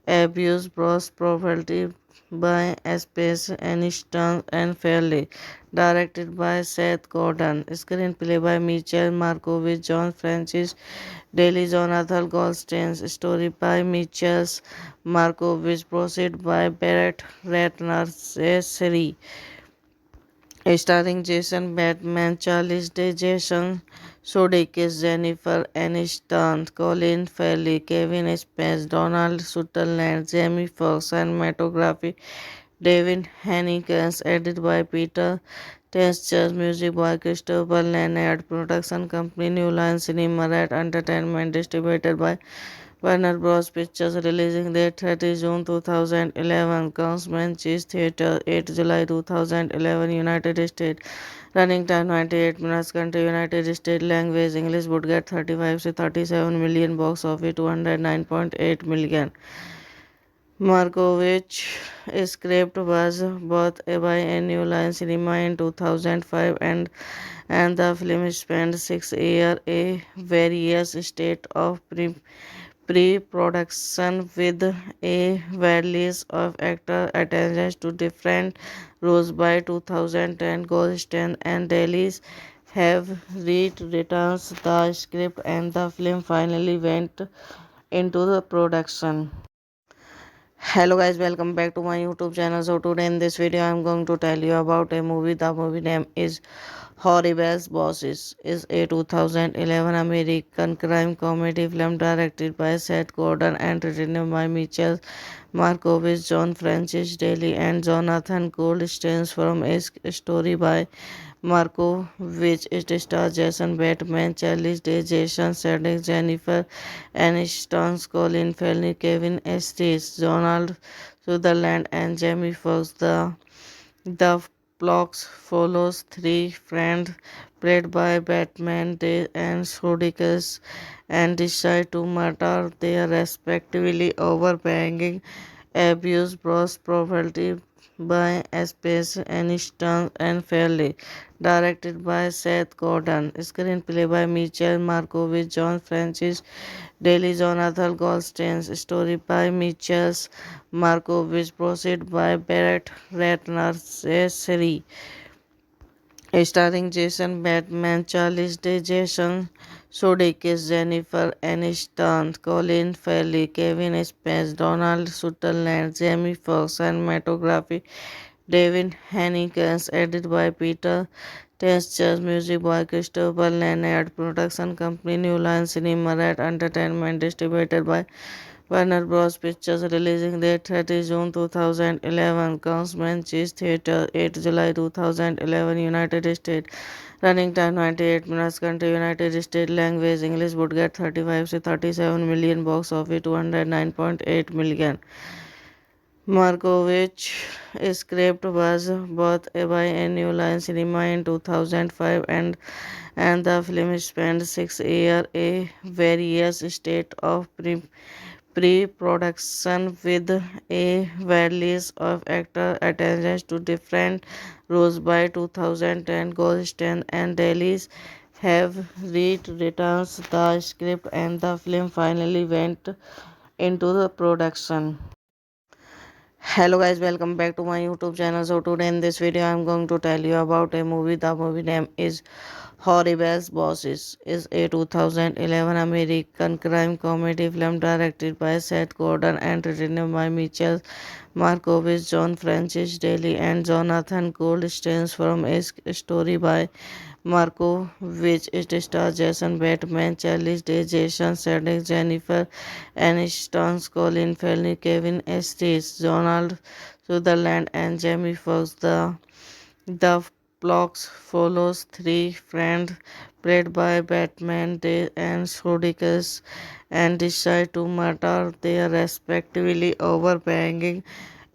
abuse brought property by Space Aniston and Fairley. Directed by Seth Gordon. Screenplay by Mitchell Markovich, John Francis Daly, Jonathan Goldstein. Story by Mitchell Markovich. Proceed by Barrett Ratner. Seri. Starring Jason Bateman, Charlize Day, Jason Sudeikis, Jennifer Aniston, Colin Farrell, Kevin Spacey, Donald Sutherland, Jamie Foxx, cinematography David Hennigan, edited by Peter Tencher, music by Christopher Leonard, production company New Line Cinema Red Entertainment, distributed by Warner Bros. Pictures, releasing date 30 June 2011. Councilman Cheese Theatre 8 July 2011 United States. Running time 98 minutes. Country United States. Language English. Would get 35 to 37 million. Box office 209.8 million. Markovich script was bought by New Line Cinema in 2005 and the film spent 6 years in various states of pre-production with a release of actor attention to different roles by 2010. Goldstein and Dailies have rewritten the script and the film finally went into the production. Hello guys, welcome back to my YouTube channel. So today in this video I'm going to tell you about a movie. The movie name is Horrible Bosses. Is a 2011 American crime comedy film directed by Seth Gordon and written by Mitchell Markovich, John Francis Daly and Jonathan Goldstein from a story by Markovich. It stars Jason Bateman, Charlize Day, Jason Sudeikis, Jennifer Aniston, Colin Farrell, Kevin Estes, Donald Sutherland, and Jamie Foxx. The plot follows three friends played by Batman, Day and Sudeikis, and decide to murder their respectively over banging abuse brought property by Space Aniston and Fairley. Directed by Seth Gordon. Screenplay by Mitchell Markovich, John Francis Daly, Jonathan Goldstein. Story by Mitchell Markovich. Proceed by Barrett Ratner. Seri. Starring Jason Bateman, Charlize Day, Jason Sudeikis, Jennifer Aniston, Colin Farrell, Kevin Spacey, Donald Sutherland, Jamie Foxx, cinematography David Hennigan, edited by Peter Tencher, music by Christopher Leonard, production company New Line Cinema Red Entertainment, distributed by Warner Bros. Pictures, releasing date 30 June 2011. Councilman Cheese Theatre 8 July 2011 United States. Running time 98 minutes. Country United States. Language English. Would get 35 to 37 million. Box office 209.8 million. Markovich script was bought by New Line Cinema in 2005 and the film spent 6 years a various state of pre-production with a release of actor attention to different roles by 2010. Goldstein and Dailies have rewritten the script and the film finally went into the production. Hello guys, welcome back to my YouTube channel. So today in this video I'm going to tell you about a movie. The movie name is Horribles Bosses. Is a 2011 American crime comedy film directed by Seth Gordon and written by Mitchell Markovich, John Francis Daly and Jonathan Goldstein from a story by Markovich. It stars Jason Bateman, Charlize Day, Jason Sudeikis, Jennifer Aniston, Colin Farrell, Kevin Estes, Donald Sutherland, and Jamie Foxx. The plot follows three friends played by Batman, Day and Sudeikis, and decide to murder their respectively over banging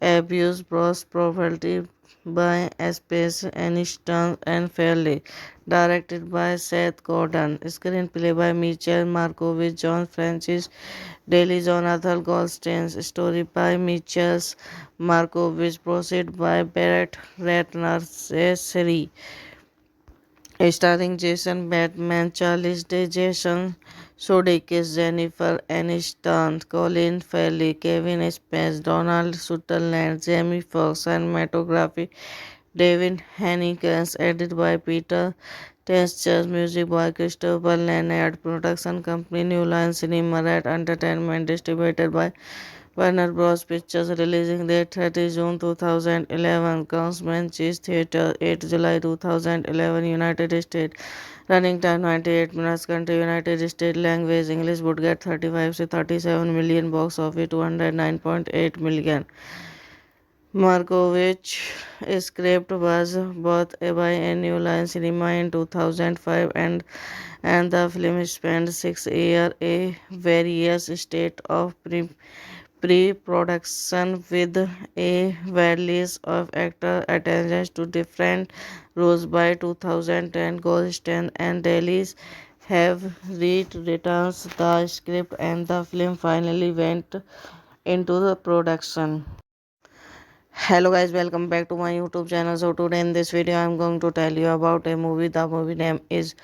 abuse brought property by Space Aniston and Fairley. Directed by Seth Gordon. Screenplay by Mitchell Markovich, John Francis Daly, Jonathan Goldstein. Story by Mitchell Markovich. Proceed by Barrett Ratner. Seri. Starring Jason Bateman, Charlize Day, Jason Sudeikis, Jennifer Aniston, Colin Farrell, Kevin Spacey, Donald Sutherland, Jamie Foxx, cinematography David Hanikins, edited by Peter Tencher, music by Christopher Leonard, production company New Line Cinema Red Entertainment, distributed by Warner Bros. Pictures, releasing date 30 June 2011, Councilman Cheese Theatre, 8 July 2011, United States. Running time 98 minutes. Country United States. Language English. Would get 35 to 37 million. Box office 209.8 million. Markovich script was bought by New Line Cinema in 2005 and the film spent 6 years a various state of pre-production with a release of actor attention to different roles by 2010. Goldstein and Dailies have rewritten the script and the film finally went into the production. Hello guys, welcome back to my YouTube channel. So today in this video I'm going to tell you about a movie. The movie name is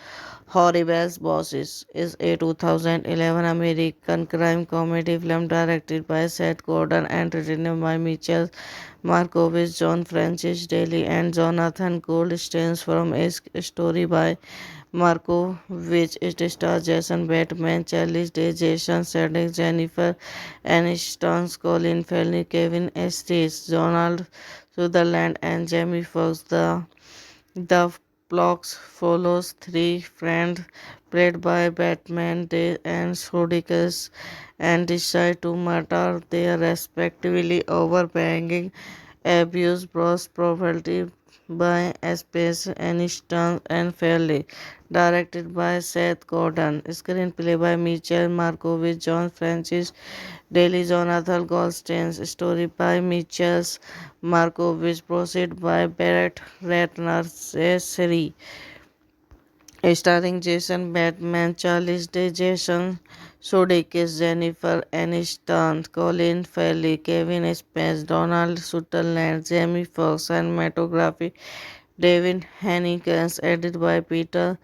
Horribles Bosses. Is a 2011 American crime comedy film directed by Seth Gordon and written by Mitchell Markovich, John Francis Daly and Jonathan Goldstein from a story by Markovich. It stars Jason Bateman, Charlize Day, Jason Sudeikis, Jennifer Aniston, Colin Farrell, Kevin Estes, Donald Sutherland, and Jamie Foxx. The plot follows three friends played by Batman, Day and Sudeikis, and decide to murder their respectively over banging abuse brought property by Space Aniston and Fairley. Directed by Seth Gordon. Screenplay by Mitchell Markovich, John Francis Daly, Jonathan Goldstein. Story by Mitchell Markovich. Proceed by Barrett Ratner. Seri. Starring Jason Bateman, Charlize Day, Jason Sudeikis, Jennifer Aniston, Colin Farrell, Kevin Spacey, Donald Sutherland, Jamie Foxx, cinematography David Hanikins, edited by Peter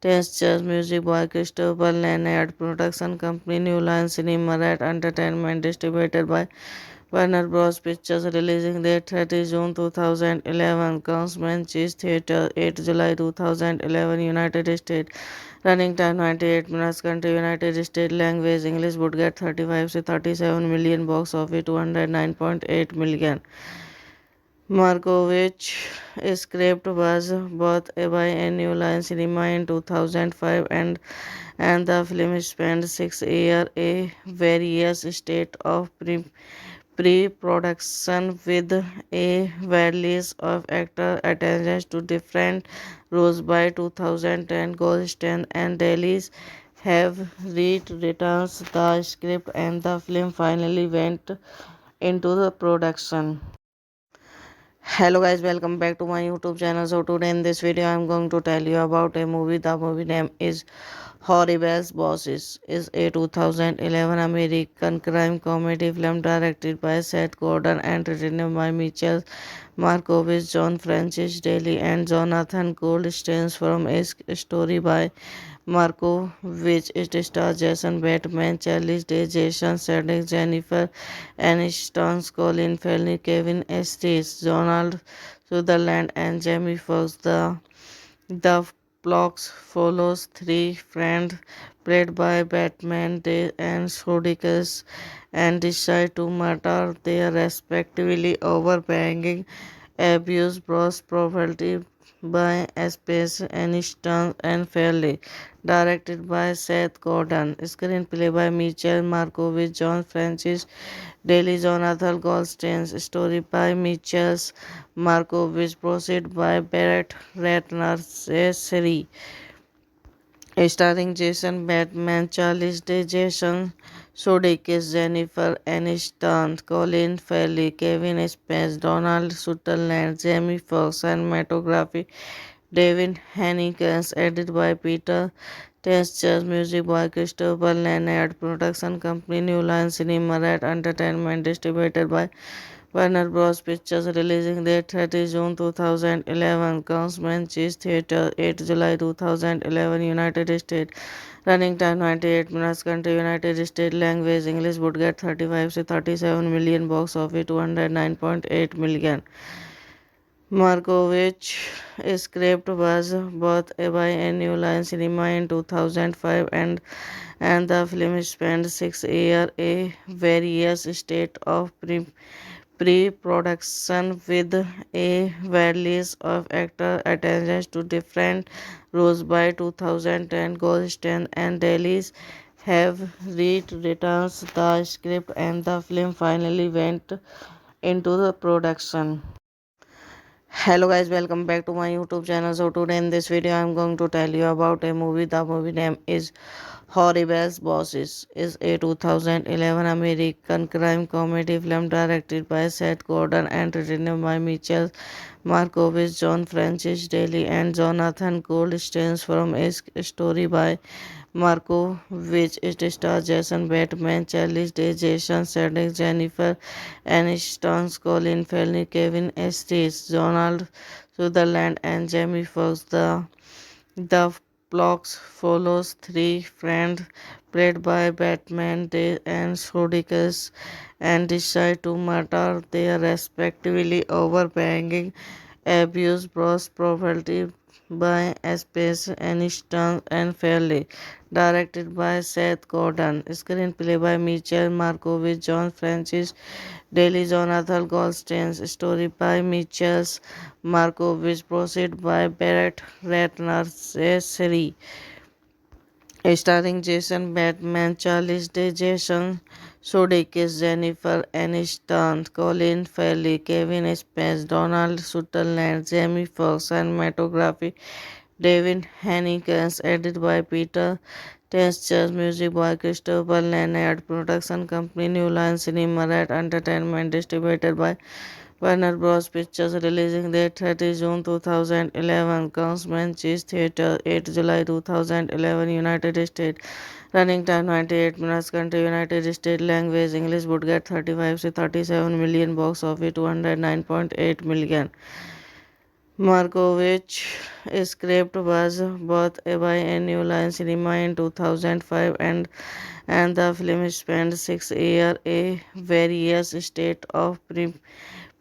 Tencher, music by Christopher Leonard, production company New Line Cinema Red Entertainment, distributed by Warner Bros. Pictures, releasing date 30 June 2011, Councilman Cheese Theatre, 8 July 2011, United States. Running time 98 minutes. Country United States. Language English. Would get 35 to 37 million. Box office 209.8 million. Markovich script was bought by New Line Cinema in 2005 and the film spent 6 years a various state of pre-production with a release of actor attention to different roles by 2010. Goldstein and Dailies have rewritten the script and the film finally went into the production. Hello guys, welcome back to my YouTube channel. So today in this video I'm going to tell you about a movie. The movie name is Horribles Bosses. Is a 2011 American crime comedy film directed by Seth Gordon and written by Mitchell Markovich, John Francis Daly and Jonathan Goldstein from a story by Marco, which it stars Jason Bateman, Charlize Day, Jason Sudeikis, Jennifer Aniston, Colin Farrell, Kevin Estes, Donald Sutherland, and Jamie Foxx. The plot follows three friends played by Batman, Day and Sudeikis, and decide to murder their respectively over banging abuse brought property by Space Aniston and Fairley. Directed by Seth Gordon. Screenplay by Mitchell Markovich, John Francis Daly, Jonathan Goldstein. Story by Mitchell Markovich. Proceed by Barrett Ratner. Series starring Jason Bateman, Charlize Day, Jason Sudeikis, Jennifer Aniston, Colin Farrell, Kevin Spacey, Donald Sutherland, Jamie Foxx, cinematography David Hanikins, edited by Peter Tench, music by Christopher Leonard, production company New Line Cinema Red Entertainment, distributed by Warner Bros. Pictures, releasing date 30 June 2011, Councilman Cheese Theatre, 8 July 2011, United States. Running time 98 minutes. Country United States. Language English. Would get 35 to 37 million. Box office 209.8 million. Markovich script was bought by a New Line Cinema in 2005 and the film spent 6 years in various states of pre-production with a release of actor attention to different roles by 2010. Goldstein and Daly's have rewritten the script and the film finally went into the production. Hello guys, welcome back to my YouTube channel. So today in this video I'm going to tell you about a movie. The movie name is Horribles Bosses. Is a 2011 American crime comedy film directed by Seth Gordon and written by Mitchell Markovich, John Francis Daly and Jonathan Goldstein from a story by Marco, which it stars Jason Bateman, Charlize Day, Jason Sudeikis, Jennifer Aniston, Colin Farrell, Kevin Estes, Donald Sutherland, and Jamie Foxx. The plot follows three friends played by Batman, Day and Sudeikis, and decide to murder their respectively over banging abuse brought property by Space Aniston and Fairley. Directed by Seth Gordon. Screenplay by Mitchell Markovich, John Francis Daly, Jonathan Goldstein. Story by Mitchell Markovich. Proceed by Barrett Ratner. Series starring Jason Bateman, Charlize Day, Jason Sudeikis, Jennifer Aniston, Colin Farrell, Kevin Spacey, Donald Sutherland, Jamie Foxx, cinematography David Hanikins, edited by Peter Tench, music by Christopher Leonard, production company New Line Cinema Red Entertainment, distributed by Warner Bros. Pictures, releasing date 30 June 2011, Councilman Cheese Theatre, 8 July 2011, United States. Running time 98 minutes. Country United States. Language English. Would get 35 to 37 million. Box office 209.8 million. Markovich script was bought by a New Line Cinema in 2005 and the film spent 6 years in various states of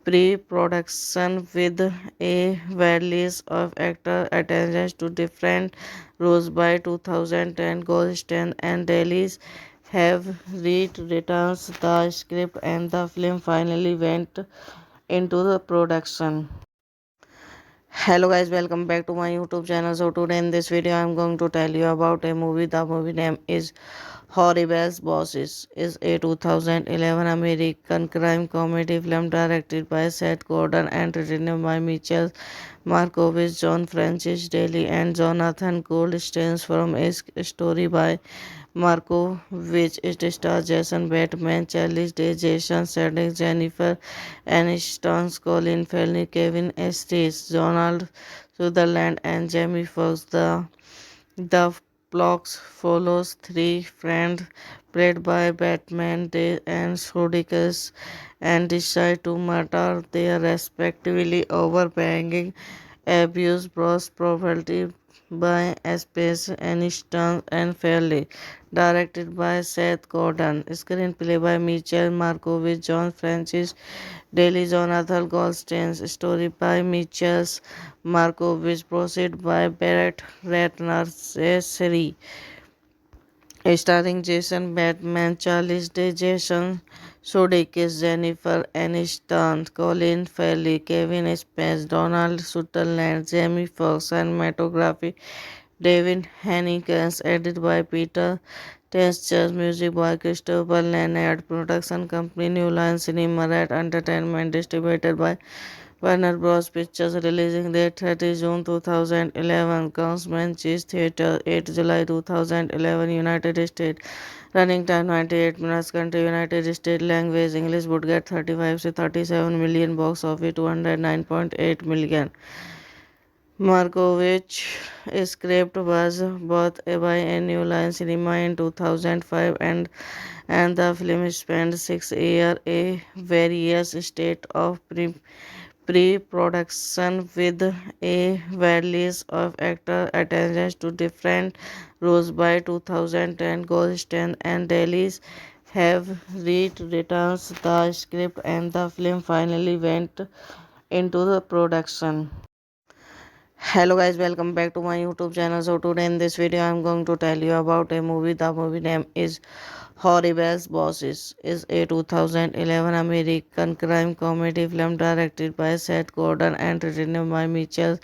pre-production with a release of actor attention to different roles by 2010. Goldstein and Daly's have rewritten the script and the film finally went into the production. Hello guys, welcome back to my YouTube channel. So today in this video I'm going to tell you about a movie. The movie name is Horribles Bosses. Is a 2011 American crime comedy film directed by Seth Gordon and written by Mitchell Markovich, John Francis Daly and Jonathan Goldstein from a story by Markovich. It stars Jason Bateman, Charlize Day, Jason Sudeikis, Jennifer Aniston, Colin Farrell, Kevin Estes, Donald Sutherland, and Jamie Foxx. The plot follows three friends played by Batman, Day and Sudeikis, and decide to murder their respectively over banging abuse brought property by Space Aniston and Fairley. Directed by Seth Gordon. Screenplay by Michael Markovich, John Francis Daly, Jonathan Goldstein. Story by Michael Markovich. Proceed by Barrett Ratner. Series starring Jason Bateman, Charlize Day, Jason Sudeikis, Jennifer Aniston, Colin Farrell, Kevin Spacey, Donald Sutherland, Jamie Foxx, cinematography David Hanikins, edited by Peter Tenchers, music by Christopher Leonard, production company New Line Cinema Red Entertainment, distributed by Warner Bros. Pictures, releasing date 30 June 2011, Councilman Cheese Theatre, 8 July 2011, United States. Running time 98 minutes. Country United States. Language English. Would get 35 to 37 million. Box office 209.8 million. Markovich script was bought by a New Line Cinema in 2005, and the film spent 6 years in various states of pre-production with a release of actor attention to different roles. By 2010, Goldstein and Dailies have rewritten the script, and the film finally went into the production. Hello guys, welcome back to my YouTube channel. So today in this video I'm going to tell you about a movie. The movie name is Horrible Bosses. Is a 2011 American crime comedy film directed by Seth Gordon and written by Michael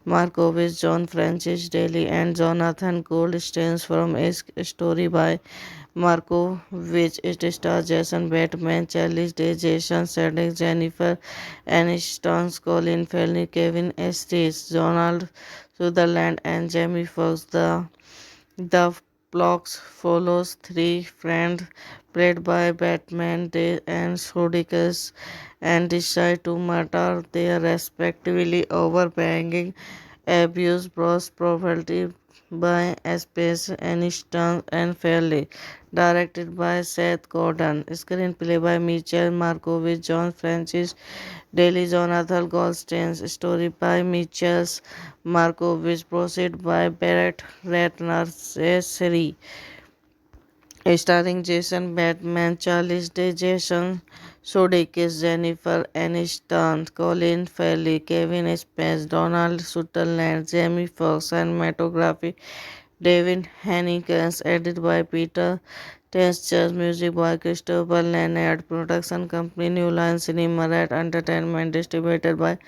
Markovich, John Francis Daly, and Jonathan Goldstein, from a story by Markovich. It stars Jason Bateman, Charlize Day, Jason Sudeikis, Jennifer Aniston, Colin Farrell, Kevin Estes, Donald Sutherland, and Jamie Foxx. The plot follows three friends played by Batman, Day and Sudeikis, and decide to murder their respectively over banging abuse brought property by Space Aniston and Fairley. Directed by Seth Gordon. Screenplay by Michael Markovich, John Francis Daly, Jonathan Goldstein. Story by Michael Markovich. Proceed by Barrett Ratner. Series starring Jason Bateman, Charlize Day, Jason Sudeikis, Jennifer Aniston, Colin Farrell, Kevin Spacey, Donald Sutherland, Jamie Foxx, cinematography David Hanikins, edited by Peter Tenchers, music by Christopher Leonard, production company New Line Cinema Red Entertainment, distributed by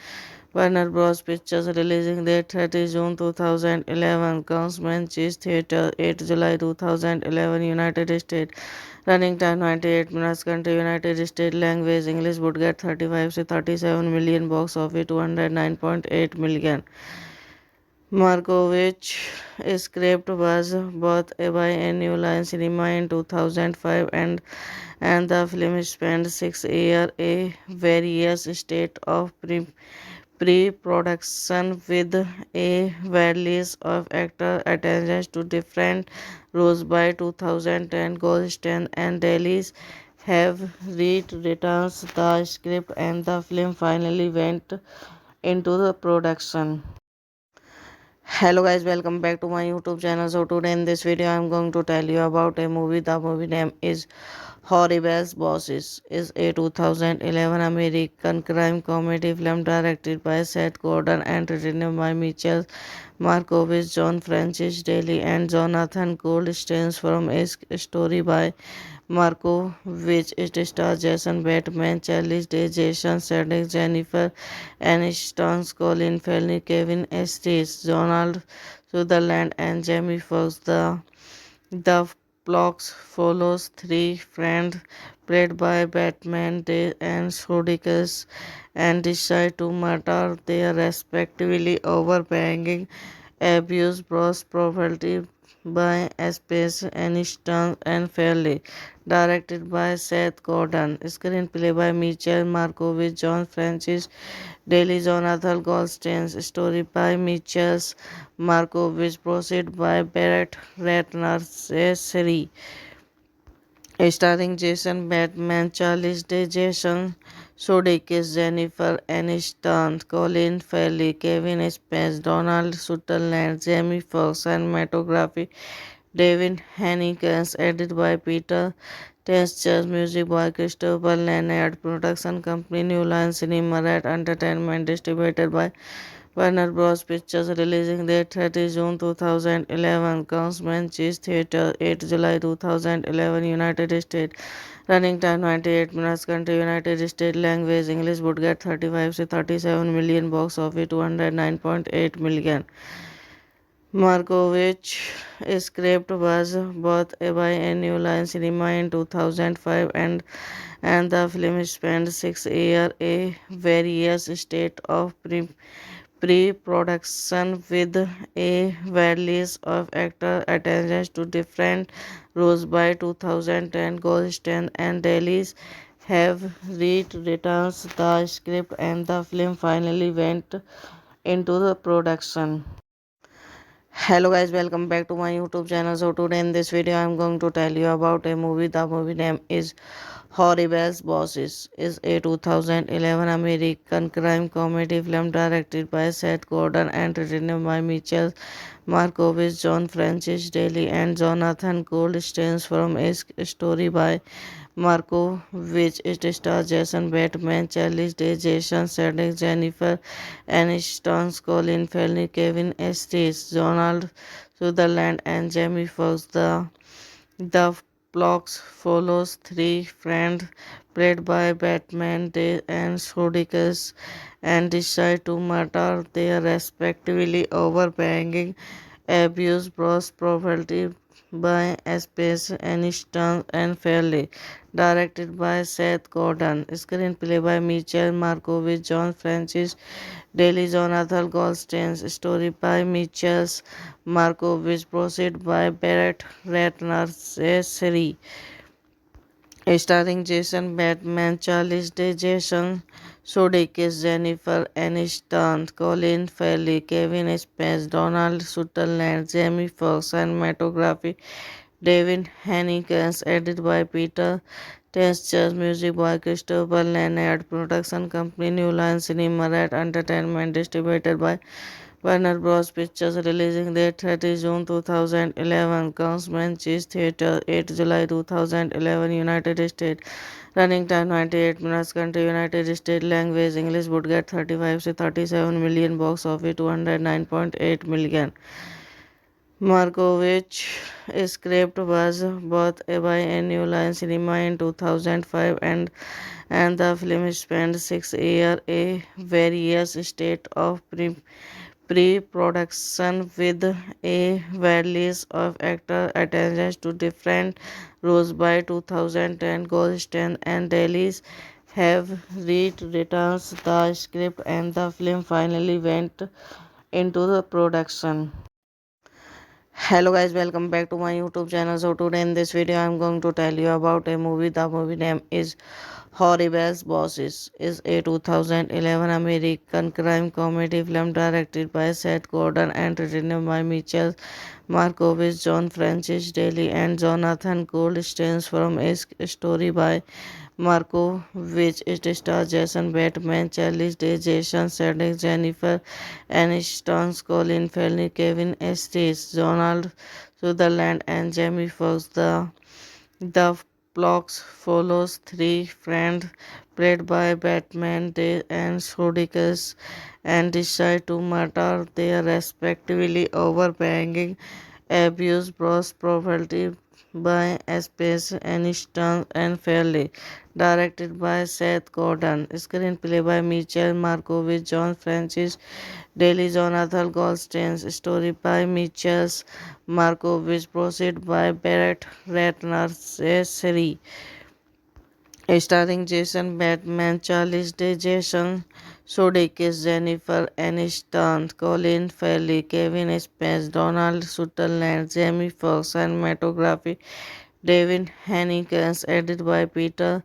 Warner Bros. Pictures, releasing date 30 June 2011, Councilman Cheese Theatre, 8 July 2011, United States. Running time 98 minutes. Country United States. Language English. Would get 35 to 37 million. Box office 209.8 million. Markovich script was bought by a New Line Cinema in 2005, and the film spent 6 years in various states of pre-production with a release of actor attention to different roles. By 2010, Goldstein and Dailies have rewritten the script, and the film finally went into the production. Hello guys, welcome back to my YouTube channel. So today in this video I'm going to tell you about a movie. The movie name is Horrible Bosses. Is a 2011 American crime comedy film directed by Seth Gordon and written by Michael Markovich, John Francis Daly, and Jonathan Goldstein, from a story by Markovich. It stars Jason Bateman, Charlize Day, Jason Sudeikis, Jennifer Aniston, Colin Farrell, Kevin Estes, Donald Sutherland, and Jamie Foxx. The plot follows three friends played by Batman, Day and Sudeikis, and decide to murder their respectively over banging abuse brought property by Space Aniston and Fairley. Directed by Seth Gordon. Screenplay by Michael Markovich, John Francis Daly, Jonathan Goldstein. Story by Michael Markovich. Proceed by Barrett Ratner. Series starring Jason Bateman, Charles Day, Jason Sudeikis, Jennifer Aniston, Colin Farrell, Kevin Spacey, Donald Sutherland, Jamie Foxx, cinematography David Hanikins, edited by Peter Tenchers, music by Christopher Leonard, production company New Line Cinema Red Entertainment, distributed by Warner Bros. Pictures, releasing date 30 June 2011, Councilman Cheese Theatre, 8 July 2011, United States. Running time 98 minutes. Country United States. Language English. Would get 35 to 37 million. Box office 209.8 million. Markovich script was bought by a New Line Cinema in 2005 and the film spent 6 years in various states of pre-production with a release of actor attention to different roles by 2010. Goldstein and Dailies have rewritten the script and the film finally went into the production. Hello guys, welcome back to my YouTube channel. So today in this video I'm going to tell you about a movie. The movie name is Horrible Bosses. Is a 2011 American crime comedy film directed by Seth Gordon and written by Mitchell Markovich, John Francis Daly and Jonathan Goldstein from a story by Markovich. It stars Jason Bateman, Charlize Day, Jason Sudeikis, Jennifer Aniston, Colin Farrell, Kevin Estes, Donald Sutherland, and Jamie Foxx. The plot follows three friends played by Batman, Day and Sudeikis, and decide to murder their respectively over banging abuse bros property by Space Aniston and Fairley. Directed by Seth Gordon. Screenplay by Michael Markovich, John Francis Daly, Jonathan Goldstein. Story by Michael Markovich. Proceed by Barrett Ratner. Series starring Jason Bateman, Charles Day, Jason Sudeikis, Jennifer Aniston, Colin Farrell, Kevin Spacey, Donald Sutherland, Jamie Foxx, cinematography David Hanikins, edited by Peter Tenchers, music by Christopher Leonard, production company New Line Cinema Red Entertainment, distributed by Warner Bros. Pictures, releasing date 30 June 2011, Councilman Cheese Theatre, 8 July 2011, United States. Running time 98 minutes. Country United States. Language English. Would get 35 to 37 million. Box office 209.8 million. Markovich script was bought by a New Line Cinema in 2005 and the film spent 6 years in various states of pre-production with a release of actor attention to different roles by 2010. Goldstein and Dailies have rewritten the script and the film finally went into the production. Hello guys, welcome back to my YouTube channel. So today in this video I'm going to tell you about a movie. The movie name is Horrible Bosses. Is a 2011 American crime comedy film directed by Seth Gordon and written by Michael Markovich, John Francis Daly and Jonathan Goldstein from a story by Markovich. It stars Jason Bateman, Charlize Day, Jason Sudeikis, Jennifer Aniston, Colin Farrell, Kevin Estes, Donald Sutherland, and Jamie Foxx. The plot follows three friends played by Batman, Day and Sudeikis, and decide to murder their respectively over banging abuse bros property by Space Aniston and Fairley. Directed by Seth Gordon. Screenplay by Michael Markovich, John Francis Daly, Jonathan Goldstein. Story by Michael Markovich. Proceed by Barrett Ratner. Series starring Jason Bateman, Charles Day, Jason Sudeikis, Jennifer Aniston, Colin Farrell, Kevin Spacey, Donald Sutherland, Jamie Foxx, cinematography David Hankins, edited by Peter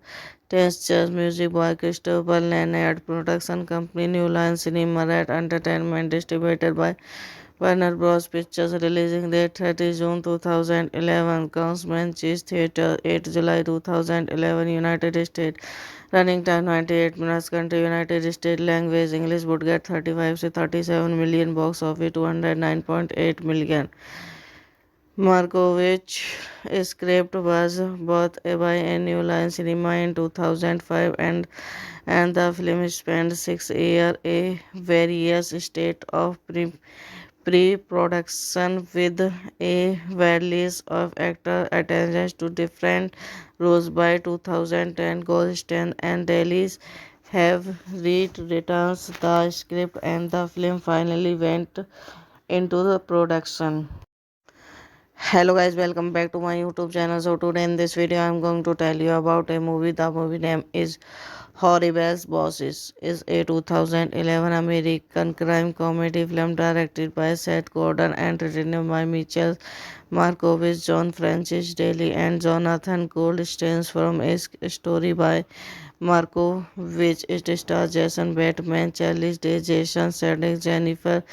Tench, music by Christopher Leonard, production company New Line Cinema Red Entertainment, distributed by Warner Bros. Pictures, releasing date 30 June 2011, Councilman Cheese Theatre, 8 July 2011, United States. Running time 98 minutes. Country United States. Language English. Would get 35 to 37 million. Box office 209.8 million. Markovich script was bought by a New Line Cinema in 2005, and the film spent 6 years in various states of pre-production with a release of actor attention to different roles. By 2010, Goldstein and Dailies have rewritten the script, and the film finally went into the production. Hello guys, welcome back to my YouTube channel. So today in this video I'm going to tell you about a movie. The movie name is Horrible Bosses. Is a 2011 American crime comedy film directed by Seth Gordon and written by Mitchell Markovich, John Francis Daly and Jonathan Goldstein, from a story by Markovich. It stars Jason Bateman, Charlize Day, Jason Sudeikis, Jennifer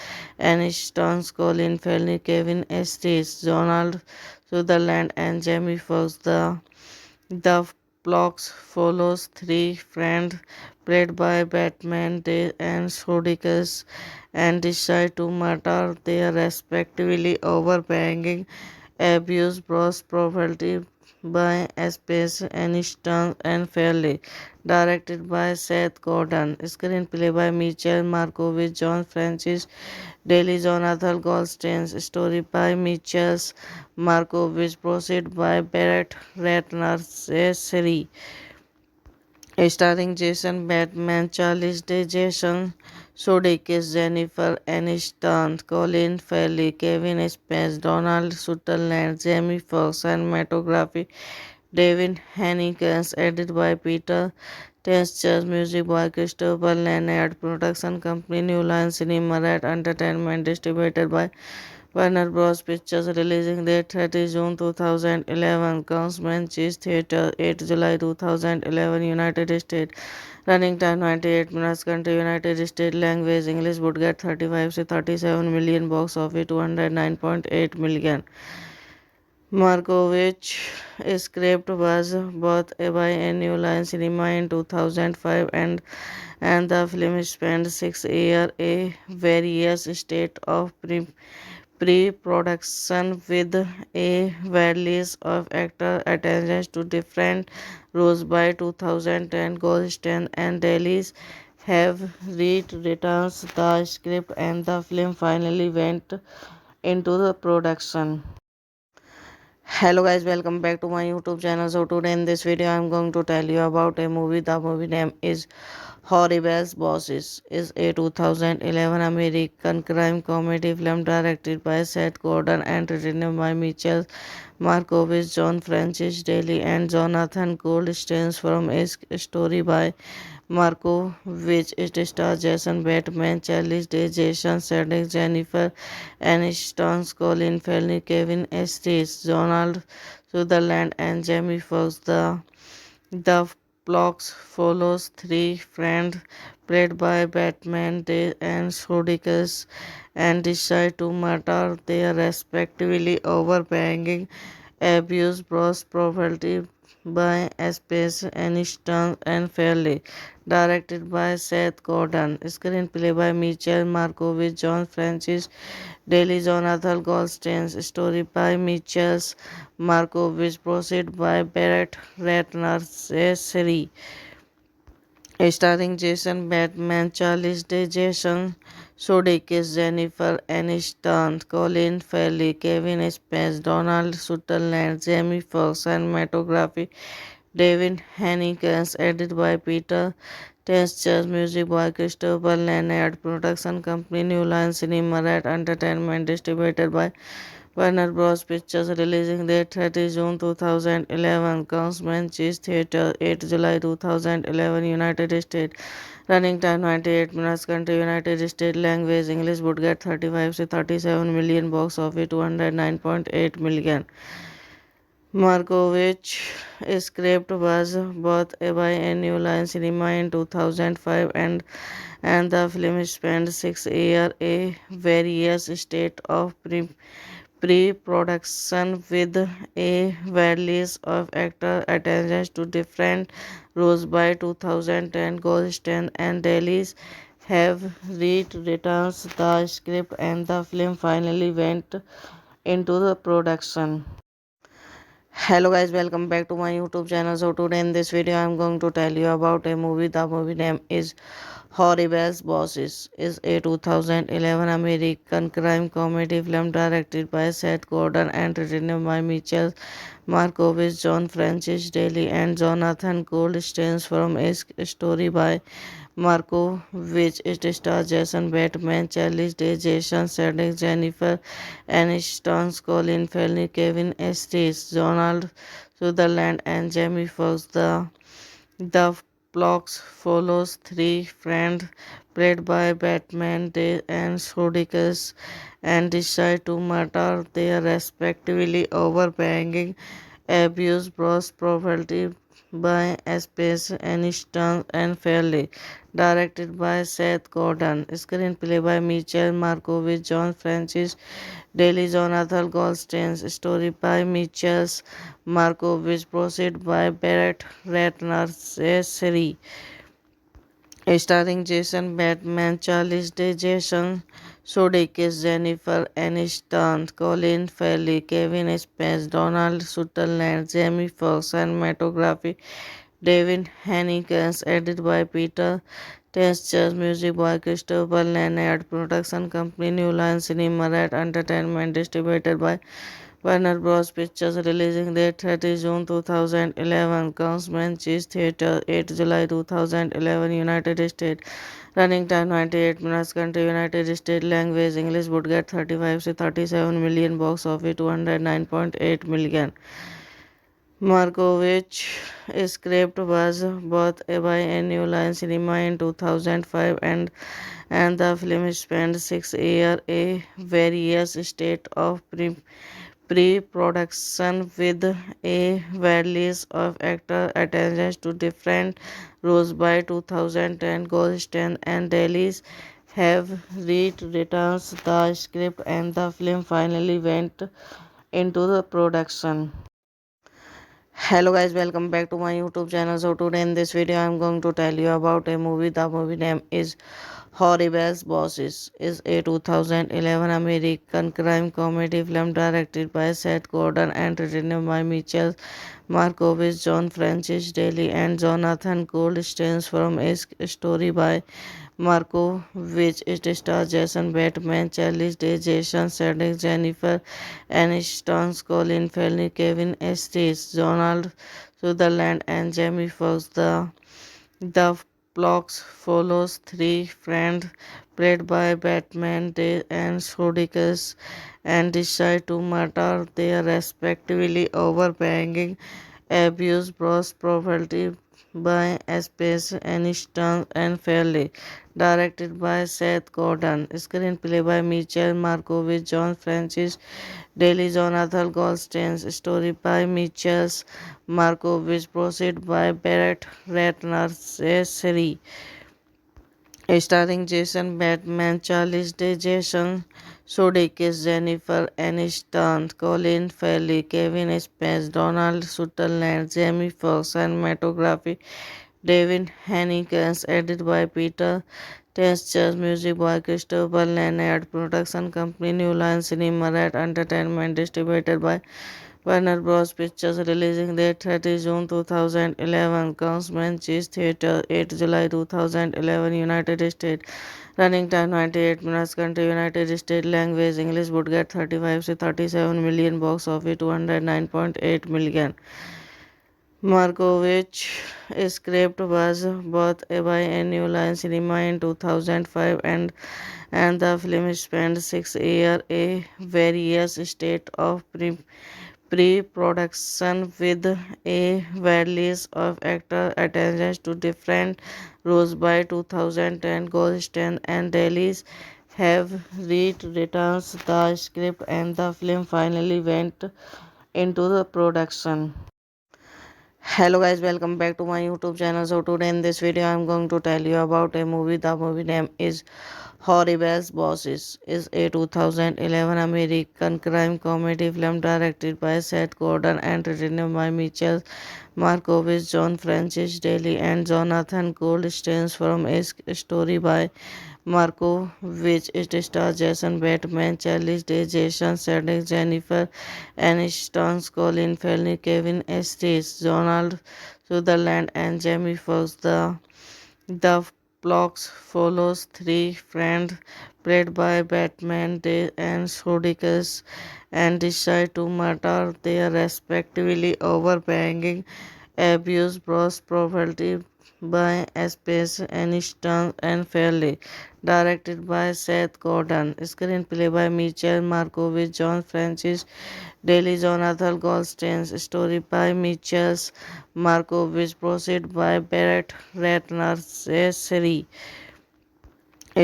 Aniston, Colin Farrell, Kevin Estes, Donald Sutherland, and Jamie Foxx. The plot follows three friends played by Batman, Day and Sudeikis, and decide to murder their respectively over banging abuse bros property by Space Aniston and Fairley. Directed by Seth Gordon. Screenplay by Mitchell Markovich, John Francis Daly, Jonathan Goldstein. Story by Mitchell Markovich. Proceed by Barrett Ratner. Series starring Jason Bateman, Charlize Day, Jason Sudeikis, Jennifer Aniston, Colin Farrell, Kevin Spacey, Donald Sutherland, Jamie Foxx, cinematography David Hankins, edited by Peter Tench, music by Christopher Leonard, production company New Line Cinema Red Entertainment, distributed by Warner Bros. Pictures, releasing date 30 June 2011, Councilman Cheese Theatre, 8 July 2011, United States. Running time 98 minutes. Country United States. Language English. Would get 35 to 37 million. Box office 209.8 million. Markovich script was bought by a New Line Cinema in 2005, and the film spent 6 years in various states of pre-production with a release of actor attention to different roles. By 2010, Goldstein and Daly have rewritten the script, and the film finally went into the production. Hello guys, welcome back to my YouTube channel. So today in this video I'm going to tell you about a movie. The movie name is Horrible Bosses. Is a 2011 American crime comedy film directed by Seth Gordon and written by Mitchell Markovich, John Francis Daly and Jonathan Goldstein, from a story by Markovich. It stars Jason Bateman, Charlize Day, Jason Sudeikis, Jennifer Aniston, Colin Farrell, Kevin Estes, Donald Sutherland, and Jamie Foxx. The plot follows three friends played by Batman, Day and Sudeikis, and decide to murder their respectively over banging abuse bros property by Space Aniston and Fairley. Directed by Seth Gordon. Screenplay by Mitchell Markovich, John Francis Daly, Jonathan Goldstein. Story by Mitchell Markovich. Proceed by Barrett Ratner. Series starring Jason Bateman, Charlize Day, Jason Sudeikis, Jennifer Aniston, Colin Farrell, Kevin Spacey, Donald Sutherland, Jamie Foxx, cinematography David Hankins, edited by Peter Tench, music by Christopher Leonard, production company New Line Cinema Red Entertainment, distributed by Warner Bros. Pictures releasing date 30 June 2011. Councilman Cheese Theatre 8 July 2011 United States. Running time 98 minutes. Country United States. Language English. Would get 35 to 37 million. Box office 209.8 million. Markovich script was bought by a New Line Cinema in 2005 and the film spent 6 years a various state of pre-production with a release of actor attention to different roles by 2010. Goldstein and Dailies have rewritten the script and the film finally went into the production. Hello guys, welcome back to my YouTube channel. So today in this video I'm going to tell you about a movie. The movie name is Horrible Bosses. Is a 2011 American crime comedy film directed by Seth Gordon and written by Mitchell Markovich, John Francis Daly and Jonathan Goldstein from a story by Markovich. It stars Jason Bateman, Charlize Day, Jason Sudeikis, Jennifer Aniston, Colin Farrell, Kevin Estes, Donald Sutherland, and Jamie Foxx. The plot follows three friends played by Batman, Day and Sudeikis, and decide to murder their respectively over banging abuse brought property by Space Aniston and Fairley. Directed by Seth Gordon. Screenplay by Mitchell Markovich, John Francis Daly, Jonathan Goldstein. Story by Mitchell Markovich. Proceed by Barrett Ratner. Seri. Starring Jason Bateman, Charlize Day, Jason Sudeikis, Jennifer Aniston, Colin Farrell, Kevin Spacey, Donald Sutherland, Jamie Foxx, cinematography David Hanikins, edited by Peter Tencher, music by Christopher Leonard, production company New Line Cinema Red Entertainment, distributed by Warner Bros. Pictures, releasing date 30 June 2011. Councilman Cheese Theatre 8 July 2011 United States. Running time 98 minutes. Country United States. Language English. Would get 35 to 37 million. Box office 209.8 million. Markovich script was bought by a New Line Cinema in 2005 and the film spent 6 years a various state of pre-production with a release of actor attention to different roles by 2010. Goldstein and Dailies have rewritten the script and the film finally went into the production. Hello guys, welcome back to my YouTube channel. So today in this video I'm going to tell you about a movie. The movie name is Horrible Bosses. Is a 2011 American crime comedy film directed by Seth Gordon and written by Mitchell Markovich, John Francis Daly and Jonathan Goldstein from a story by Markovich. It stars Jason Bateman, Charlize Day, Jason Sudeikis, Jennifer Aniston, Colin Farrell, Kevin Estes, Donald Sutherland, and Jamie Foxx. The plot follows three friends played by Batman, Day and Sudeikis, and decide to murder their respectively over banging abuse brought property by Space Aniston and Fairley. Directed by Seth Gordon. Screenplay by Mitchell Markovich, John Francis Daly, Jonathan Goldstein. Story by Mitchell Markovich. Proceed by Barrett Ratner. Seri. Starring Jason Bateman, Charlize Day, Jason Sudeikis, Jennifer Aniston, Colin Farrell, Kevin Spacey, Donald Sutherland, Jamie Foxx, cinematography David Hanikins, edited by Peter Tencher, music by Christopher Leonard, production company New Line Cinema Red Entertainment, distributed by Warner Bros. Pictures, releasing date 30 June 2011. Councilman Cheese Theatre 8 July 2011 United States. Running time 98 minutes. Country United States. Language English. Would get 35 to 37 million. Box office 209.8 million. Markovich script was both by a New Line Cinema in 2005 and the film spent 6 years a various state of pre-production with a release of actor attention to different roles by 2010. Goldstein and Dailies have rewritten the script and the film finally went into the production. Hello guys, welcome back to my YouTube channel. So today in this video I'm going to tell you about a movie. The movie name is Horribles Bosses. Is a 2011 American crime comedy film directed by Seth Gordon and written by Mitchell Markovich, John Francis Daly and Jonathan Goldstein from a story by Marco, which it stars Jason Bateman, Charlize Day, Jason Sudeikis, Jennifer Aniston, Colin Farrell, Kevin Estes, Donald Sutherland, and Jamie Foxx. The plot follows three friends played by Batman, Day and Sudeikis, and decide to murder their respectively over banging abuse brought property by Space Aniston and Fairley, directed by Seth Gordon, screenplay by Michael Markovich, John Francis Daly, Jonathan Goldstein, story by Michael Markovich, proceed by Barrett Ratner, Seri,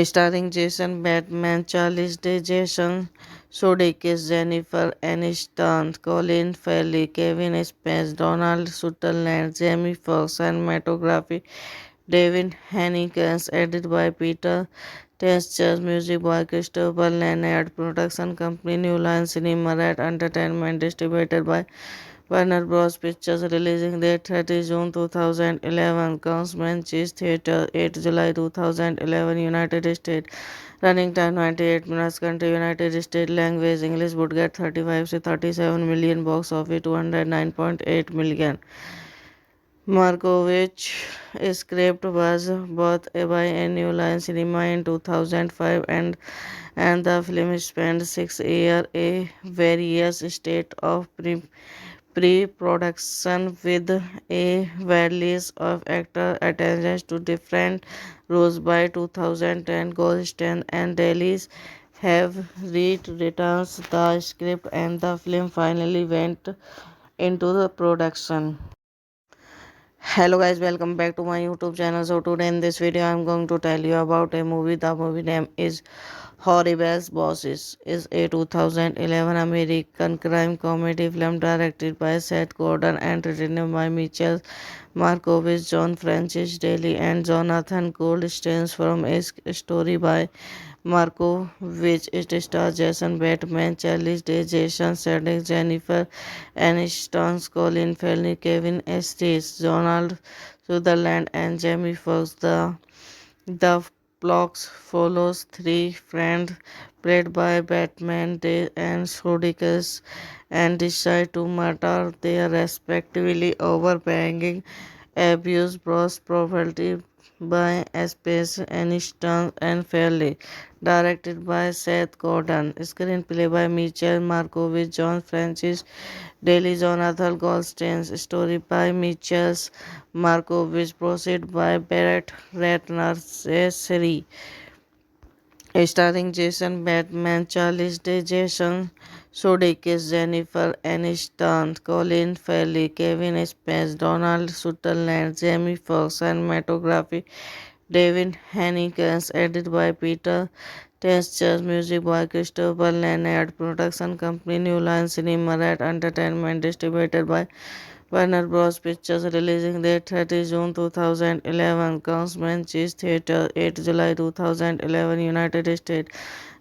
starring Jason Bateman, Charles Day, Jason Sudeikis, Jennifer Aniston, Colin Farrell, Kevin Spacey, Donald Sutherland, Jamie Foxx, cinematography David Hanikins, edited by Peter Tencher, music by Christopher Leonard, production company New Line Cinema Red Entertainment, distributed by Warner Bros. Pictures, releasing date 30 June 2011, Councilman Cheese Theatre, 8 July 2011, United States. Running time 98 minutes. Country United States. Language English. Would get 35 to 37 million. Box office 209.8 million. Markovich script was both by a New Line Cinema in 2005 and the film spent 6 years a various state of pre-production with a release of actor attention to different roles by 2010. Goldstein and Dailies have rewritten the script and the film finally went into the production. Hello guys, welcome back to my YouTube channel. So today in this video I'm going to tell you about a movie. The movie name is Horribles Bosses. Is a 2011 American crime comedy film directed by Seth Gordon and written by Mitchell Markovich, John Francis Daly and Jonathan Goldstein from a story by Marco, which it stars Jason Bateman, Charlize Day, Jason Sudeikis, Jennifer Aniston, Colin Farrell, Kevin Estes, Donald Sutherland, and Jamie Foxx. The plot follows three friends played by Batman, Day and Sudeikis, and decide to murder their respectively over banging abuse brought property by Space Aniston and Fairley, directed by Seth Gordon, screenplay by Michael Markovich, John Francis Daly, Jonathan Goldstein, story by Michael Markovich, proceed by Barrett Ratner, Seri, starring Jason Bateman, Charles Day, Jason Sudeikis, Jennifer Aniston, Colin Farrell, Kevin Spacey, Donald Sutherland, Jamie Foxx, cinematography David Hanikins, edited by Peter Tencher, music by Christopher Leonard, production company New Line Cinema Red Entertainment, distributed by Warner Bros. Pictures, releasing date 30 June 2011, Councilman Cheese Theatre, 8 July 2011, United States.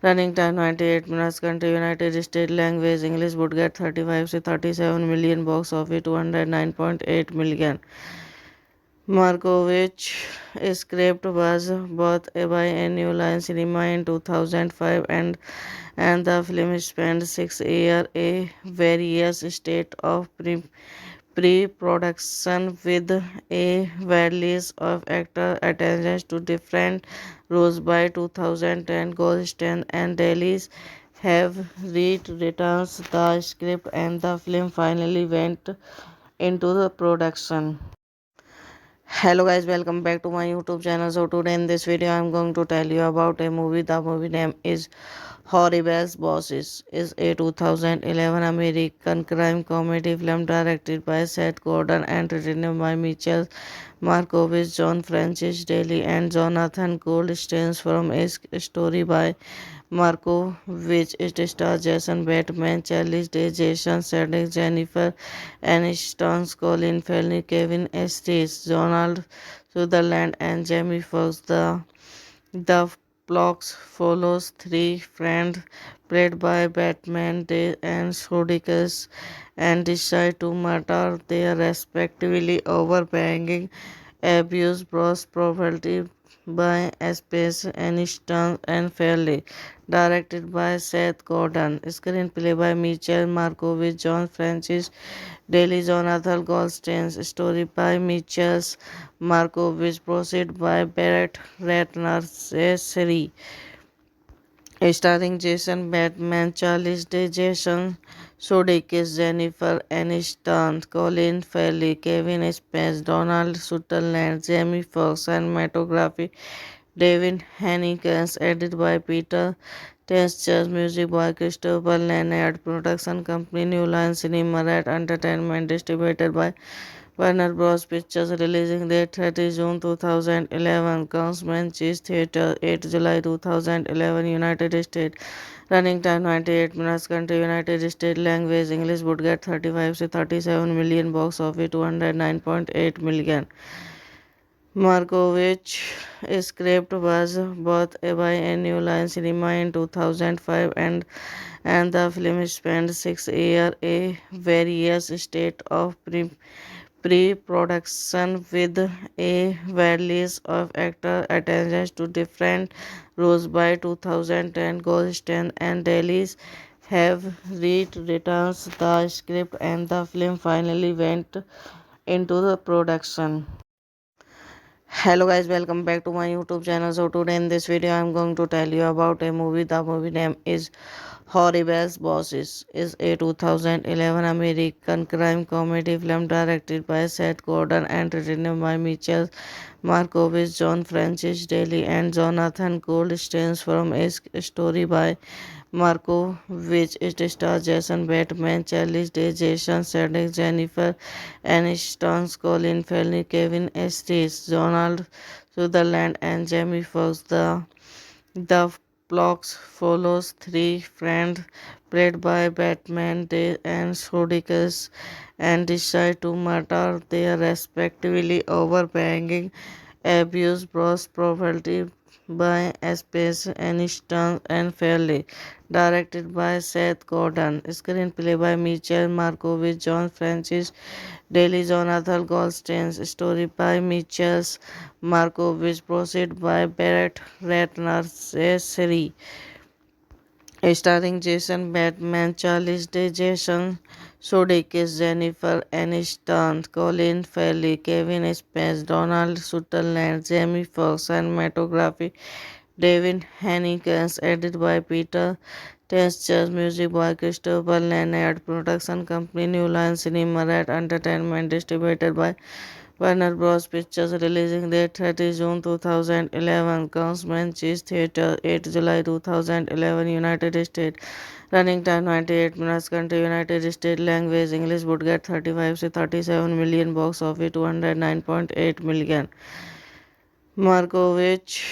Running time 98 minutes. Country United States. Language English. Would get 35 to 37 million. Box office 209.8 million. Markovich script was both by a New Line Cinema in 2005 and the film spent 6 years a various state of pre-production with a release of actor attention to different roles by 2010. Goldstein and Dailies have rewritten the script and the film finally went into the production. Hello guys, welcome back to my YouTube channel. So today in this video I'm going to tell you about a movie. The movie name is Horribles Bosses. Is a 2011 American crime comedy film directed by Seth Gordon and written by Mitchell Markovich, John Francis Daly and Jonathan Goldstein from a story by Markovich. It stars Jason Bateman, Charlize Day, Jason Sudeikis, Jennifer Aniston, Colin Farrell, Kevin Estes, Donald Sutherland, and Jamie Foxx. The plot follows three friends played by Batman, Day and Sudeikis, and decide to murder their respectively over banging abuse brought poverty by Space Aniston and Fairley. Directed by Seth Gordon. Screenplay by Mitchell Markovich, John Francis Daly, Jonathan Goldstein. Story by Mitchell Markovich. Proceed by Barrett Ratner. Seri. Starring Jason Bateman, Charlize Day, Jason Sudeikis, Jennifer Aniston, Colin Farrell, Kevin Spacey, Donald Sutherland, Jamie Foxx, cinematography David Hanikins, edited by Peter Tencher, music by Christopher Leonard, production company New Line Cinema Red Entertainment, distributed by Warner Bros. Pictures, releasing date 30 June 2011, Councilman Cheese Theatre, 8 July 2011, United States. Running time 98 minutes. Country United States. Language English. Would get 35 to 37 million. Box office 209.8 million. Markovich script was bought by a New Line Cinema in 2005 and the film spent 6 years in various states of pre-production with a release of actor attendance to different roles by 2010. Goldstein and Daly's have rewritten the script and the film finally went into the production. Hello guys, welcome back to my YouTube channel. So today in this video I'm going to tell you about a movie. The movie name is Horribles Bosses. Is a 2011 American crime comedy film directed by Seth Gordon and written by Mitchell Markovich, John Francis Daly and Jonathan Goldstein from a story by Markovich. It stars Jason Bateman, Charlize Day, Jason Sudeikis, Jennifer Aniston, Colin Farrell, Kevin Estes, Donald Sutherland, and Jamie Foxx. The plot follows three friends played by Batman, Day and Sudeikis, and decide to murder their respectively over banging abuse brought poverty by Space Aniston and Fairley. Directed by Seth Gordon. Screenplay by Mitchell Markovich, John Francis Daly, Jonathan Goldstein. Story by Mitchell Markovich. Proceed by Barrett Ratner. Seri. Starring Jason Bateman, Charlize Day, Jason Sudeikis, Jennifer Aniston, Colin Farrell, Kevin Spacey, Donald Sutherland, Jamie Foxx, cinematography David Hanikins, edited by Peter Tencher, music by Christopher Leonard, production company New Line Cinema Red Entertainment, distributed by Warner Bros. Pictures, releasing date 30 June 2011, Councilman Cheese Theatre, 8 July 2011, United States. Running time 98 minutes. Country United States. Language English. Would get 35 to 37 million. Box office 209.8 million. Markovich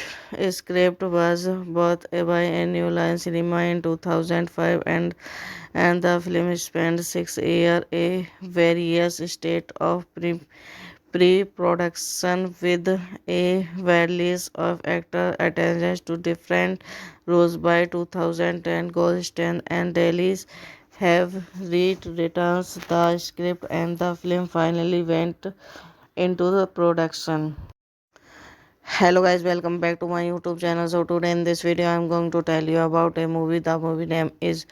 script was bought by a New Line Cinema in 2005 and the film spent 6 years in various states of pre-production with a release of actor attendance to different roles by 2010. Goldstein and Daly's have rewritten the script and the film finally went into the production. Hello guys, welcome back to my YouTube channel. So today in this video I'm going to tell you about a movie. The movie name is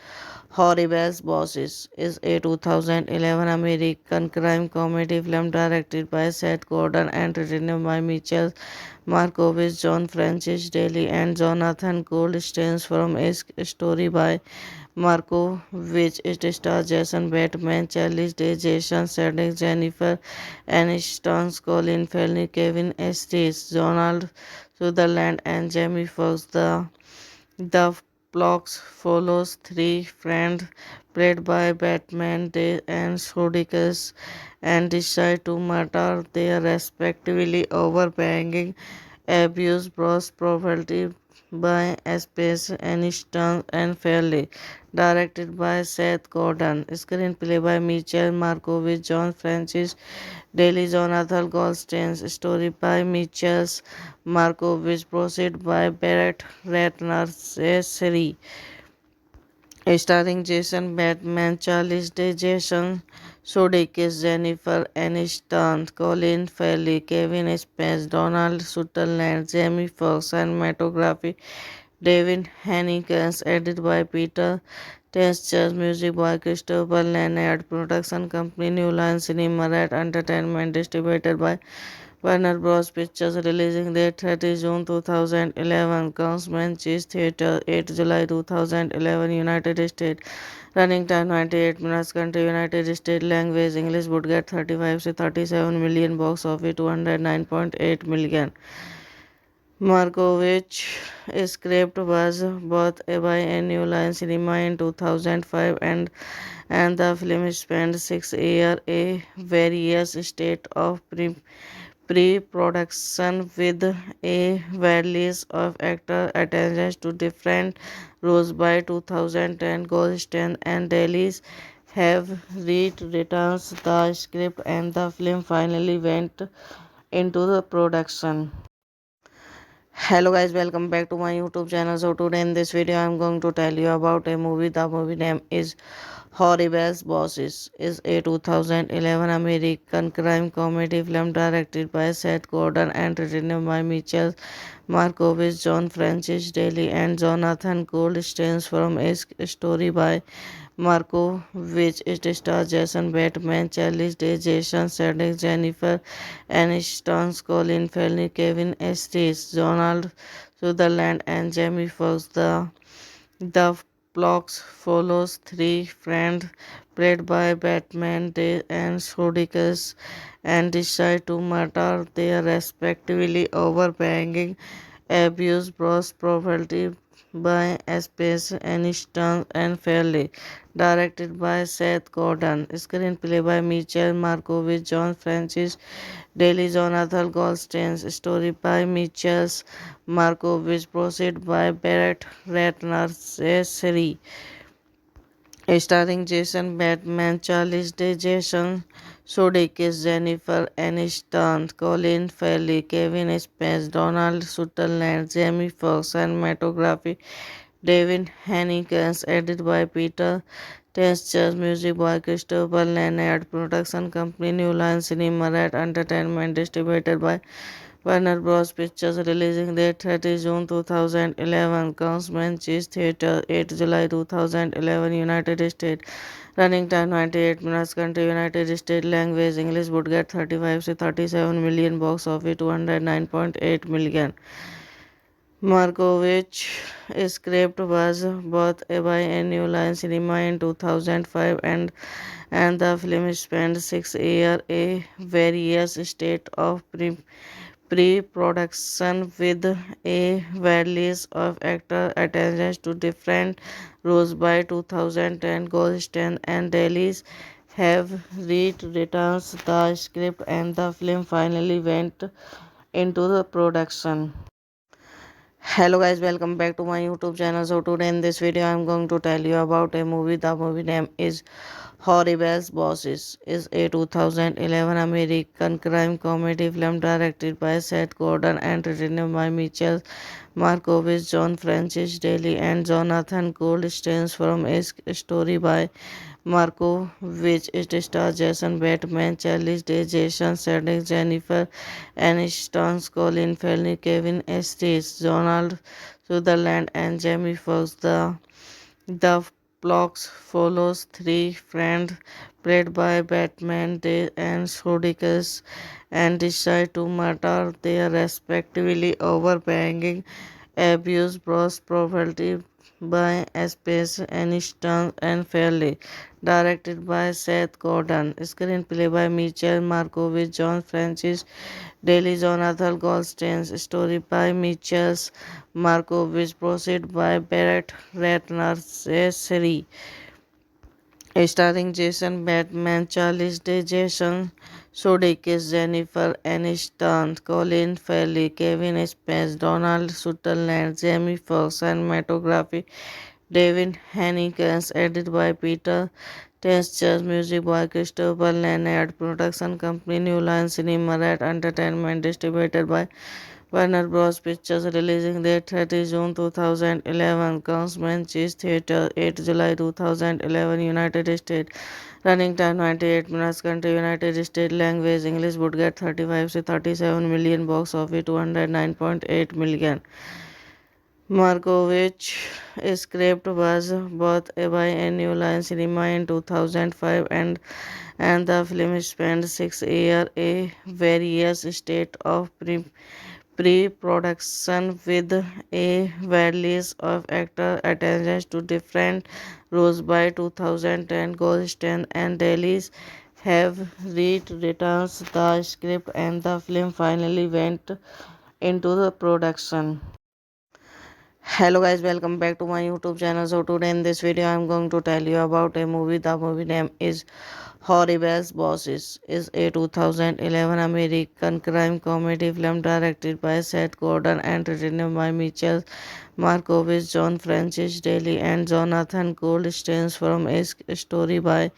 Horribles Bosses. Is a 2011 American crime comedy film directed by Seth Gordon and written by Mitchell Markovich, John Francis Daly and Jonathan Goldstein from a story by Marco, which it stars Jason Bateman, Charlize Day, Jason Sudeikis, Jennifer Aniston, Colin Farrell, Kevin Estes, Donald Sutherland, and Jamie Foxx. The plot follows three friends played by Batman, Day and Sudeikis, and decide to murder their respectively over banging abuse brought property by Space Aniston and Fairley. Directed by Seth Gordon. Screenplay by Michael Markovich, John Francis Daly, Jonathan Goldstein. Story by Michael Markovich. Proceed by Barrett Ratner. Seri. Starring Jason Bateman, Charlize Day, Jason Sudeikis, Jennifer Aniston, Colin Farrell, Kevin Spacey, Donald Sutherland, Jamie Foxx, cinematography David Hanikins, edited by Peter Tencher, music by Christopher Leonard, production company New Line Cinema Red Entertainment, distributed by Warner Bros. Pictures, releasing date 30 June 2011, Councilman Cheese Theatre, 8 July 2011, United States. Running time 98 minutes. Country United States. Language English. Would get 35 to 37 million. Box office 209.8 million. Markovich script was bought by a New Line Cinema in 2005, and the film spent 6 years in various states of pre-production with a release of actor attention to different roles. By 2010, Goldstein and Daly have rewritten the script, and the film finally went into the production. Hello guys, welcome back to my YouTube channel. So today in this video I'm going to tell you about a movie. The movie name is Horrible Bosses. Is a 2011 American crime comedy film directed by Seth Gordon and written by Michael Markovich, John Francis Daly, and Jonathan Goldstein, from a story by Marco, which it stars Jason Bateman, Charlize Day, Jason Sudeikis, Jennifer Aniston, Colin Farrell, Kevin Estes, Donald Sutherland, and Jamie Foxx. The plot follows three friends played by Batman, Day and Sudeikis, and decide to murder their respectively over banging abuse brought property by Space Aniston and Fairley. Directed by Seth Gordon. Screenplay by Michael Markovich, John Francis Daly, Jonathan Goldstein. Story by Michael Markovich. Proceed by Barrett Ratner. Seri. Starring Jason Bateman, Charlize Day, Jason Sudeikis, Jennifer Aniston, Colin Farrell, Kevin Spacey, Donald Sutherland, Jamie Foxx, cinematography David Hanikins, edited by Peter Tencher, music by Christopher Leonard, production company New Line Cinema Red Entertainment, distributed by Warner Bros. Pictures, releasing date 30 June 2011, Councilman Cheese Theatre, 8 July 2011, United States. Running time 98 minutes. Country United States. Language English. Would get 35 to 37 million. Box office 209.8 million. Markovich script was bought by a New Line Cinema in 2005, and the film spent 6 years in various states of pre-production with a release of actor attention to different roles. By 2010, Goldstein and Daly have rewritten the script, and the film finally went into the production. Hello guys, welcome back to my YouTube channel. So today in this video I'm going to tell you about a movie. The movie name is Horrible Bosses. Is a 2011 American crime comedy film directed by Seth Gordon and written by Michael Markovich, John Francis Daly, and Jonathan Goldstein, from a story by Marco, which it stars Jason Bateman, Charlize Day, Jason Sudeikis, Jennifer Aniston, Colin Farrell, Kevin Estes, Donald Sutherland, and Jamie Foxx. The plot follows three friends played by Batman, Day and Sudeikis, and decide to murder their respectively over banging abuse brought property by Space Aniston and Fairley. Directed by Seth Gordon. Screenplay by Michael Markovich, John Francis Daly, Jonathan Goldstein. Story by Michael Markovich. Proceed by Barrett Ratner. Seri. Starring Jason Bateman, Charles Day, Jason Sudeikis, Jennifer Aniston, Colin Farrell, Kevin Spacey, Donald Sutherland, Jamie Foxx, cinematography David Hanikins, edited by Peter Tencher, music by Christopher Leonard, production company New Line Cinema Red Entertainment, distributed by Warner Bros. Pictures, releasing date 30 June 2011, Councilman Cheese Theatre, 8 July 2011, United States. Running time 98 minutes. Country United States. Language English. Would get 35 to 37 million. Box office 209.8 million. Markovich script was bought by New Line Cinema in 2005, and the film spent 6 years in various states of pre-production with a release of actor attention to different roles. By 2010, Goldstein and Daly have rewritten the script, and the film finally went into the production. Hello guys, welcome back to my YouTube channel. So today in this video I'm going to tell you about a movie. The movie name is Horrible Bosses. Is a 2011 American crime comedy film directed by Seth Gordon and written by Michael Markovich, John Francis Daly and Jonathan Goldstein, from a story by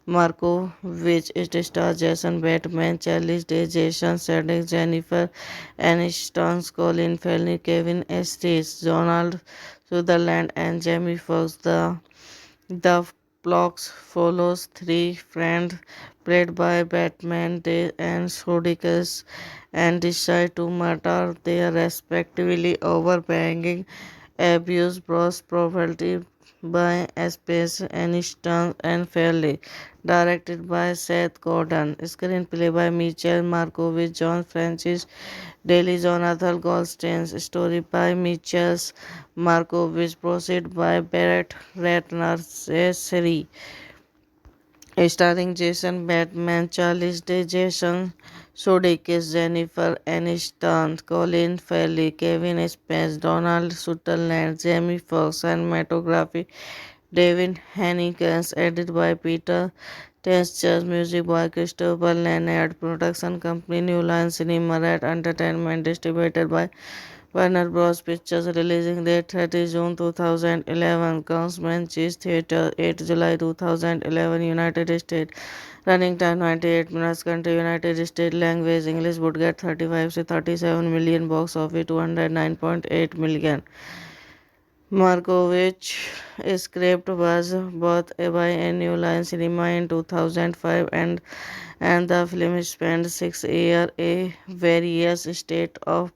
Markovich. It stars Jason Bateman, Charlize Day, Jason Sudeikis, Jennifer Aniston, Colin Farrell, Kevin Estes, Donald Sutherland, and Jamie Foxx. The plot follows three friends played by Batman, Day and Sudeikis, and decide to murder their respectively over banging abuse bros property by Space Aniston and Fairley. Directed by Seth Gordon. Screenplay by Michael Markovich, John Francis Daly, Jonathan Goldstein. Story by Michael Markovich. Proceed by Barrett Ratner. Seri. Starring Jason Bateman, Charles Day, Jason Sudeikis, Jennifer Aniston, Colin Farrell, Kevin Spacey, Donald Sutherland, Jamie Foxx, cinematography David Hanikins, edited by Peter Tencher, music by Christopher Leonard, production company New Line Cinema Red Entertainment, distributed by Warner Bros. Pictures, releasing date 30 June 2011, Councilman Cheese Theatre, 8 July 2011, United States. Running time 98 minutes. Country United States. Language English. Would get 35 to 37 million. Box office 209.8 million. Markovich script was bought by New Line Cinema in 2005, and the film spent 6 years in various states of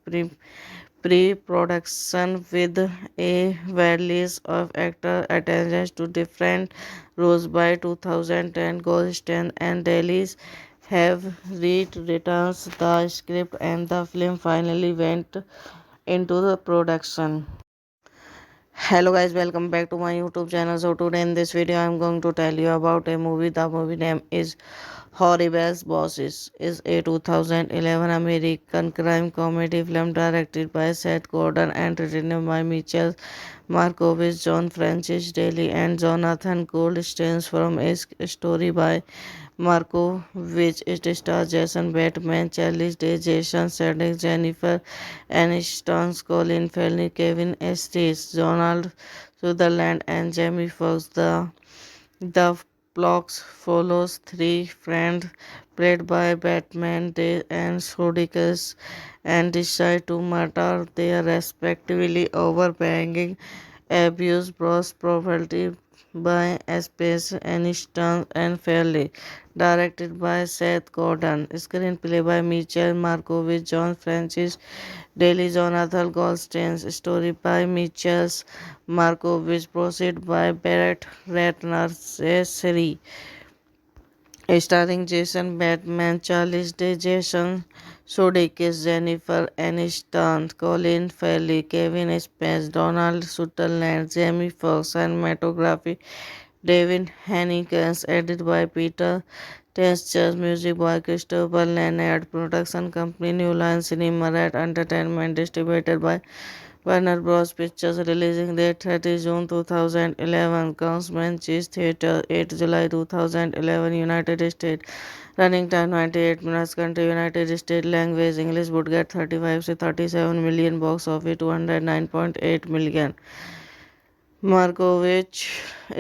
pre-production with a release of actor attention to different roles. By 2010, Goldstein and Daly have rewritten the script, and the film finally went into the production. Hello guys, welcome back to my YouTube channel. So today in this video I'm going to tell you about a movie. The movie name is Horrible Bosses. Is a 2011 American crime comedy film directed by Seth Gordon and written by Michael Markovich, John Francis Daly and Jonathan Goldstein, from a story by Markovich. It stars Jason Bateman, Charlize Day, Jason Sudeikis, Jennifer Aniston, Colin Farrell, Kevin Estes, Donald Sutherland, and Jamie Foxx. The plot follows three friends played by Batman, Day and Sudeikis, and decide to murder their respectively over banging abuse bros property by Space Aniston and Fairley. Directed by Seth Gordon. Screenplay by Michael Markovich, John Francis Daly, Jonathan Goldstein. Story by Michael Markovich. Proceed by Barrett Ratner. Seri. Starring Jason Bateman, Charles Day, Jason Sudeikis, Jennifer Aniston, Colin Farrell, Kevin Spacey, Donald Sutherland, Jamie Foxx, cinematography David Hanikins, edited by Peter Tenchers, music by Christopher Leonard, production company New Line Cinema Red Entertainment, distributed by Warner Bros. Pictures, releasing date 30 June 2011, Councilman Cheese Theatre, 8 July 2011, United States. Running time 98 minutes. Country United States. Language English. Would get 35 to 37 million. Box office 209.8 million. Markovich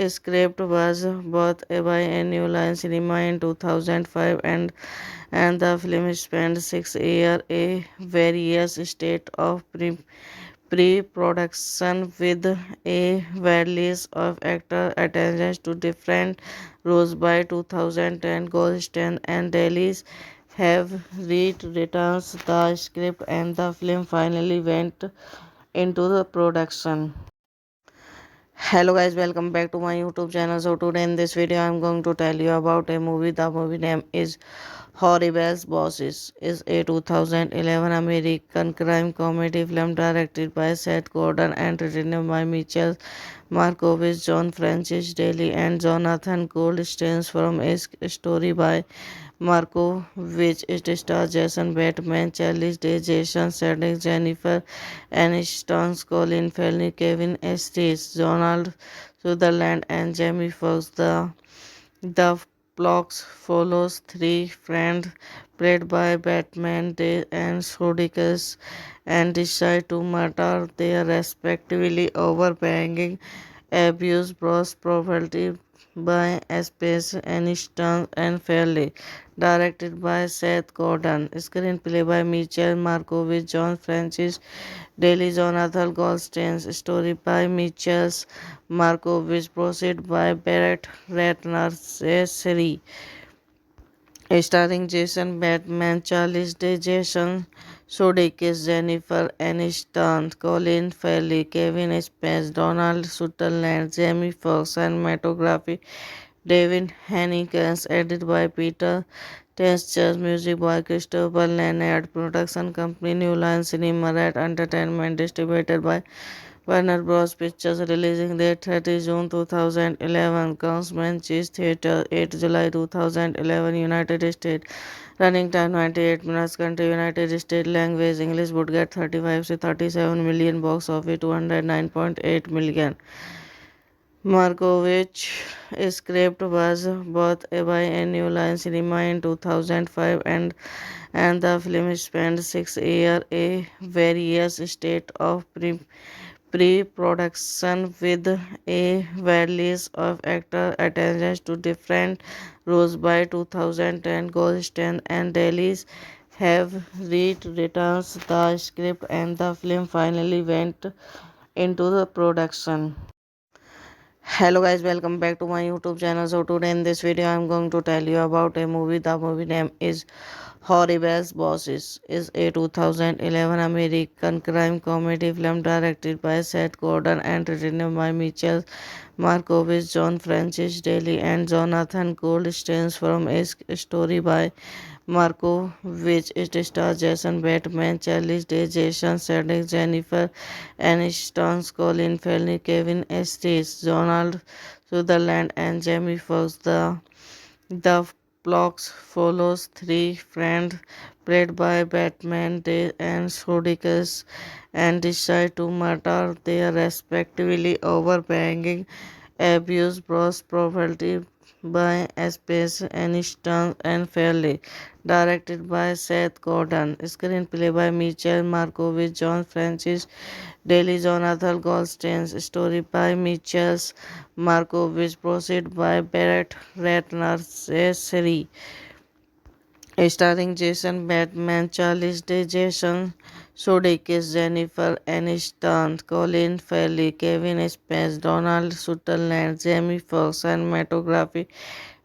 script was bought by New Line Cinema in 2005, and the film spent 6 years in various states of pre-production with a release of actor attention to different roles. By 2010, Goldstein and Dailies have rewritten the script, and the film finally went into the production. Hello guys, welcome back to my YouTube channel. So today in this video I'm going to tell you about a movie. The movie name is Horrible Bosses. Is a 2011 American crime comedy film directed by Seth Gordon and written by Mitchell Markovich, John Francis Daly and Jonathan Goldstein, from a story by Markovich. It stars Jason Bateman, Charlize Day, Jason Sudeikis, Jennifer Aniston, Colin Farrell, Kevin Estes, Donald Sutherland, and Jamie Foxx. The plot follows three friends played by Batman, Day and Sudeikis, and decide to murder their respectively over banging abuse bros property by Space Aniston and Fairley. Directed by Seth Gordon. Screenplay by Mitchell Markovich, John Francis Daly, Jonathan Goldstein. Story by Mitchell Markovich. Proceed by Barrett Ratner. Seri. Starring Jason Bateman, Charles Day, Jason Sudeikis, Jennifer Aniston, Colin Farrell, Kevin Spacey, Donald Sutherland, Jamie Foxx, cinematography David Hanikins, edited by Peter Tenchers, music by Christopher Leonard, production company New Line Cinema Red Entertainment, distributed by Warner Bros. Pictures, releasing date 30 June 2011, Councilman Cheese Theatre, 8 July 2011, United States. Running time 98 minutes. Country United States. Language English. Would get 35 to 37 million. Box office 209.8 million. Markovich script was bought by New Line Cinema in 2005, and the film spent 6 years in various states of pre-production with a release of actor attention to different roles. By 2010, Goldstein and Dailies have rewritten the script, and the film finally went into the production. Hello guys, welcome back to my YouTube channel. So today in this video I'm going to tell you about a movie. The movie name is Horrible Bosses. Is a 2011 American crime comedy film directed by Seth Gordon and written by Mitchell Markovich, John Francis Daly and Jonathan Goldstein, from a story by Markovich. It stars Jason Bateman, Charlize Day, Jason Sudeikis, Jennifer Aniston, Colin Farrell, Kevin Estes, Donald Sutherland, and Jamie Foxx. The plot follows three friends played by Batman, Day and Sudeikis, and decide to murder their respectively over banging abuse bros property by Space Aniston and Fairley. Directed by Seth Gordon. Screenplay by Mitchell Markovich, John Francis Daly, Jonathan Goldstein. Story by Mitchell Markovich. Proceed by Barrett Ratner. Seri. Starring Jason Bateman, Charles Day, Jason Sudeikis, Jennifer Aniston, Colin Farrell, Kevin Spacey, Donald Sutherland, Jamie Foxx, cinematography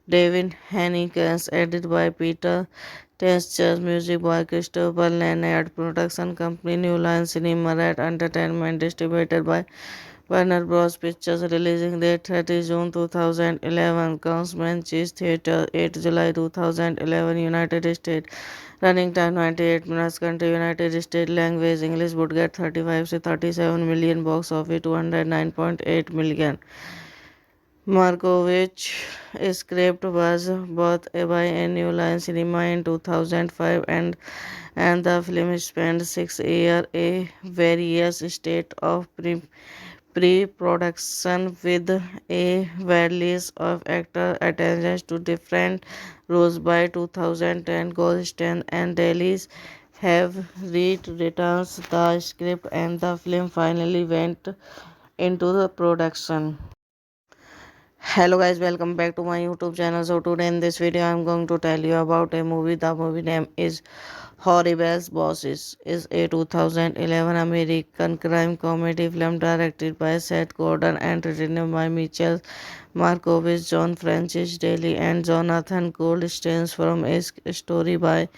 David Hanikins, edited by Peter Tenchers, music by Christopher Leonard, production company New Line Cinema Red Entertainment, distributed by Warner Bros. Pictures releasing date 30 June 2011. Councilman Cheese Theatre 8 July 2011 United States. Running time 98 minutes. Country United States. Language English. Would get 35 to 37 million. Box office 209.8 million. Markovich script was bought by New Line Cinema in 2005 and the film spent 6 years a various state of pre-production with a release of actor attention to different roles by 2010. Goldstein and Dailies have rewritten the script and the film finally went into the production. Hello guys, welcome back to my YouTube channel. So today in this video I'm going to tell you about a movie. The movie name is Horrible Bosses. Is a 2011 American crime comedy film directed by Seth Gordon and written by Mitchell Markovich, John Francis Daly and Jonathan Goldstein from a story by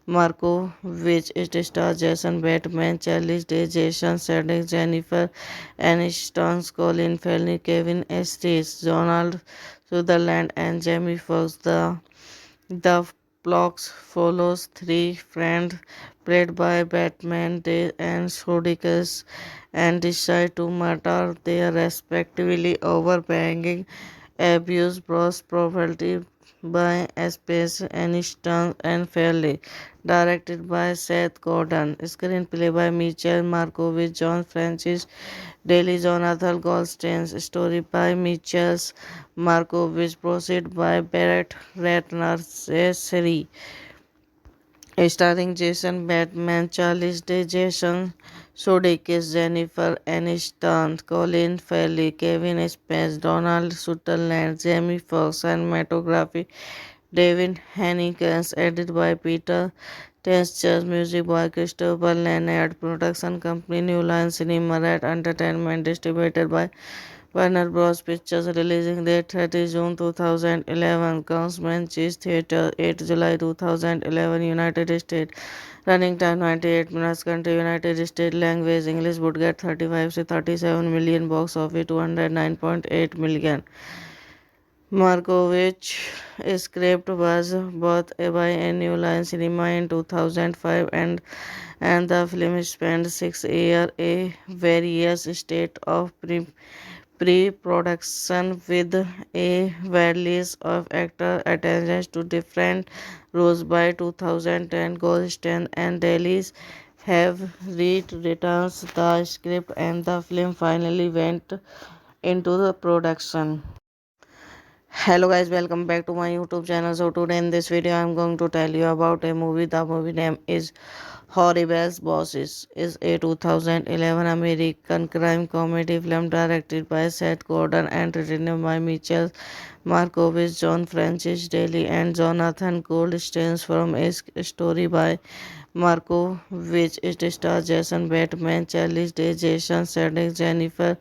Markovich. It stars Jason Bateman, Charlize Day, Jason Sudeikis, Jennifer Aniston, Colin Farrell, Kevin Estes, Donald Sutherland, and Jamie Foxx. The plot follows three friends played by Batman, Day and Sudeikis, and decide to murder their respectively over banging abuse brought property by Space Aniston and Fairley. Directed by Seth Gordon. Screenplay by Mitchell Markovich, John Francis Daly, Jonathan Goldstein. Story by Mitchell Markovich. Proceed by Barrett Ratner. Seri. Starring Jason Bateman, Charlize Day, Jason Sudeikis, Jennifer Aniston, Colin Farrell, Kevin Spacey, Donald Sutherland, Jamie Foxx, cinematography David Hanikins, edited by Peter Tencher, music by Christopher Leonard, production company New Line Cinema Red Entertainment, distributed by Warner Bros. Pictures, releasing date 30 June 2011. Councilman Cheese Theatre 8 July 2011 United States. Running time 98 minutes. Country United States. Language English. Would get 35 to 37 million. Box office 209.8 million. Markovich script was bought by New Line Cinema in 2005 and the film spent 6 years a various state of pre-production with a release of actor attention to different roles by 2010. Goldstein and Dailies have rewritten the script and the film finally went into the production. Hello guys, welcome back to my YouTube channel. So today in this video I'm going to tell you about a movie. The movie name is Horrible Bosses. Is a 2011 American crime comedy film directed by Seth Gordon and written by Mitchell Markovich, John Francis Daly and Jonathan Goldstein from a story by Markovich. It stars Jason Bateman, Charlize Day, Jason Sudeikis, Jennifer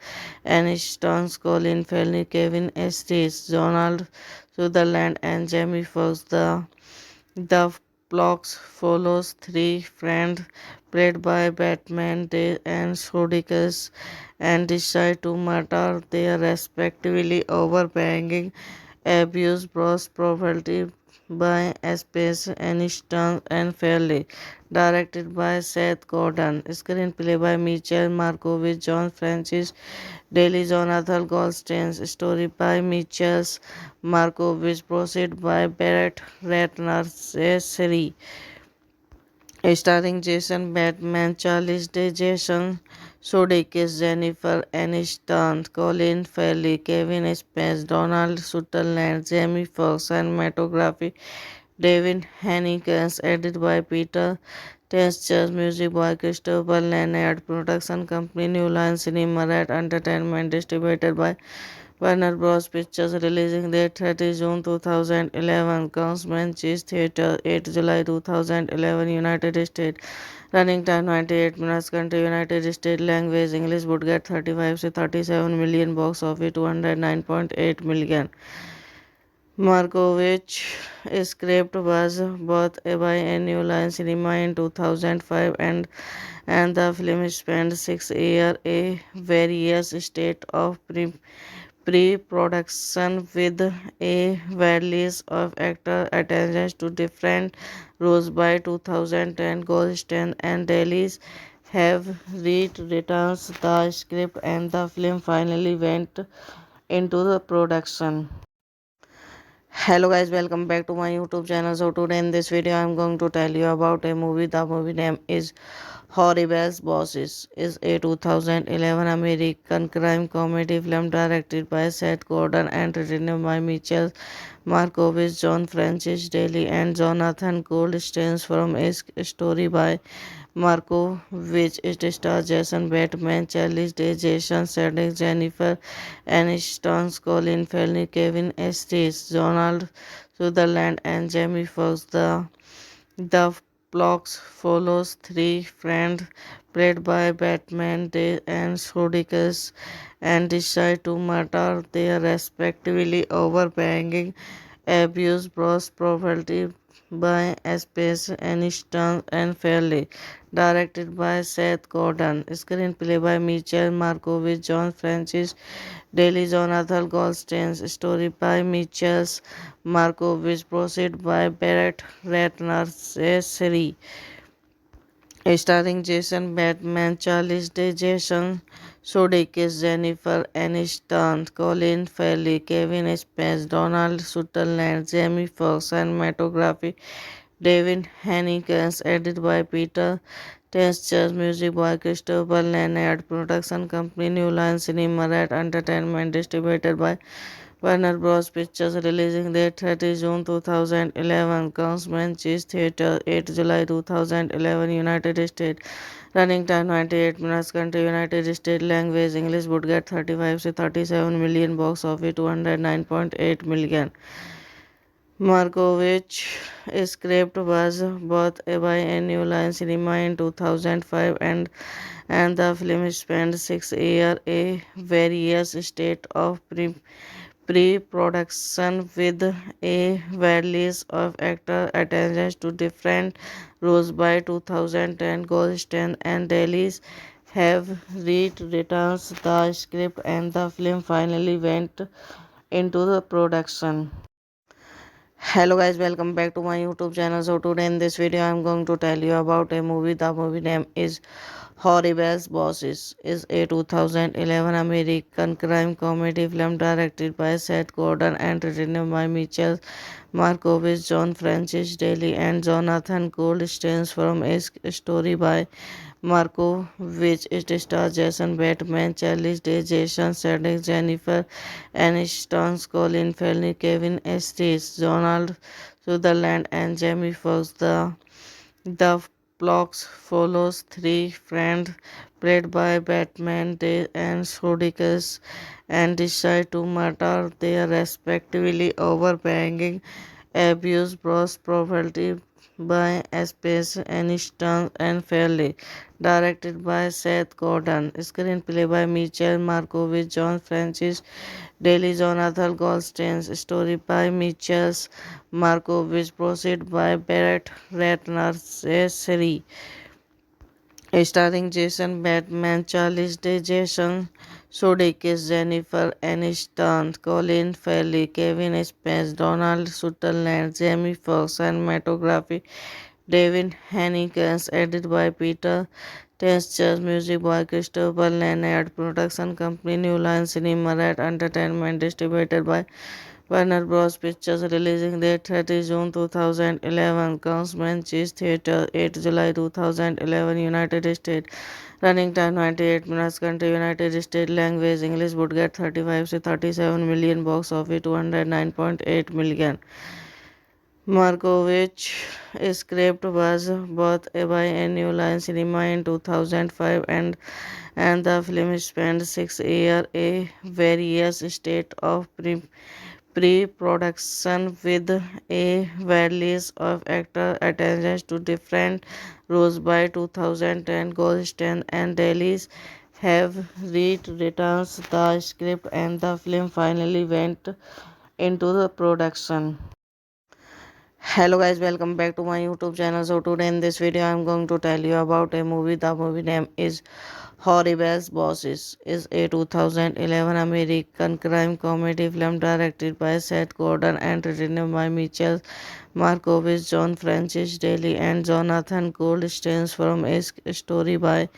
Aniston, Colin Farrell, Kevin Estes, Donald Sutherland, and Jamie Foxx. The plot follows three friends played by Batman, Day and Sudeikis, and decide to murder their respectively over banging abuse brought property by Space Aniston and Fairley. Directed by Seth Gordon. Screenplay by Mitchell Markovich, John Francis Daly, Jonathan Goldstein. Story by Mitchell Markovich. Proceed by Barrett Ratner. Seri. Starring Jason Bateman, Charlize Day, Jason Sudeikis, Jennifer Aniston, Colin Farrell, Kevin Spacey, Donald Sutherland, Jamie Foxx, cinematography David Hanikins, edited by Peter Tencher, music by Christopher Leonard, production company New Line Cinema Red Entertainment, distributed by Warner Bros. Pictures, releasing date 30 June 2011. Councilman Cheese Theatre 8 July 2011 United States. Running time 98 minutes. Country United States. Language English. Would get 35 to 37 million. Box office 209.8 million. Markovich script was bought by New Line Cinema in 2005 and the film spent 6 years a various state of pre-production with a release of actor attention to different roles by 2010. Goldstein and Dailies have rewritten the script and the film finally went into the production. Hello guys, welcome back to my YouTube channel. So today in this video I'm going to tell you about a movie. The movie name is Horribles Bosses. Is a 2011 American crime comedy film directed by Seth Gordon and written by Mitchell Markovich, John Francis Daly and Jonathan Goldstein from a story by Marco, which it stars Jason Bateman, Charlize Day, Jason Sudeikis, Jennifer Aniston, Colin Farrell, Kevin Estes, Donald Sutherland, and Jamie Foxx. The plot follows three friends played by Batman, Day and Sudeikis, and decide to murder their respectively over banging abuse brought property by Space Aniston and Fairley. Directed by Seth Gordon. Screenplay by Mitchell Markovich, John Francis Daly, Jonathan Goldstein. Story by Mitchell Markovich. Proceed by Barrett Ratner. Series starring Jason Bateman, Charlize Day, Jason Sudeikis, Jennifer Aniston, Colin Farrell, Kevin Spacey, Donald Sutherland, Jamie Foxx, cinematography David Hanikins, edited by Peter Tench, music by Christopher Leonard, production company New Line Cinema Red Entertainment, distributed by Warner Bros. Pictures, releasing date 30 June 2011, Councilman Cheese Theatre, 8 July 2011, United States. Running time 98 minutes. Country United States. Language English. Would get 35 to 37 million. Box office 209.8 million. Markovich script was bought by New Line Cinema in 2005 and the film spent 6 years a various state of pre-production with a release of actor attention to different roles by 2010. Goldstein and Dailies have rewritten the script and the film finally went into the production. Hello guys, welcome back to my YouTube channel. So today in this video I'm going to tell you about a movie. The movie name is Horribles Bosses. Is a 2011 American crime comedy film directed by Seth Gordon and written by Mitchell Markovich, John Francis Daly and Jonathan Goldstein from a story by Marco, which it stars Jason Bateman, Charlize Day, Jason Sudeikis, Jennifer Aniston, Colin Farrell, Kevin Estes, Donald Sutherland, and Jamie Foxx. The plot follows three friends played by Batman, Day and Sudeikis, and decide to murder their respectively over banging abuse brought property by Space Aniston and Fairley. Directed by Seth Gordon. Screenplay by Mitchell Markovich, John Francis Daly, Jonathan Goldstein. Story by Mitchell Markovich. Proceed by Barrett Ratner. Series starring Jason Bateman, Charlize Day, Jason Sudeikis, Jennifer Aniston, Colin Farrell, Kevin Spacey, Donald Sutherland, Jamie Foxx, cinematography David Hanikins, edited by Peter Tench, music by Christopher Leonard, production company New Line Cinema Red Entertainment, distributed by Warner Bros. Pictures, releasing date 30 June 2011, Councilman Cheese Theatre, 8 July 2011, United States. Running time 98 minutes. Country United States. Language English. Would get 35 to 37 million. Box office 209.8 million. Markovich script was bought by New Line Cinema in 2005 and the film spent 6 years a various state of pre-production with a release of actor attention to different roles by 2010. Goldstein and Dailies have rewritten the script and the film finally went into the production. Hello guys, welcome back to my YouTube channel. So today in this video I'm going to tell you about a movie. The movie name is Horribles Bosses. Is a 2011 American crime comedy film directed by Seth Gordon and written by Mitchell Markovich, John Francis Daly and Jonathan Goldstein from a story by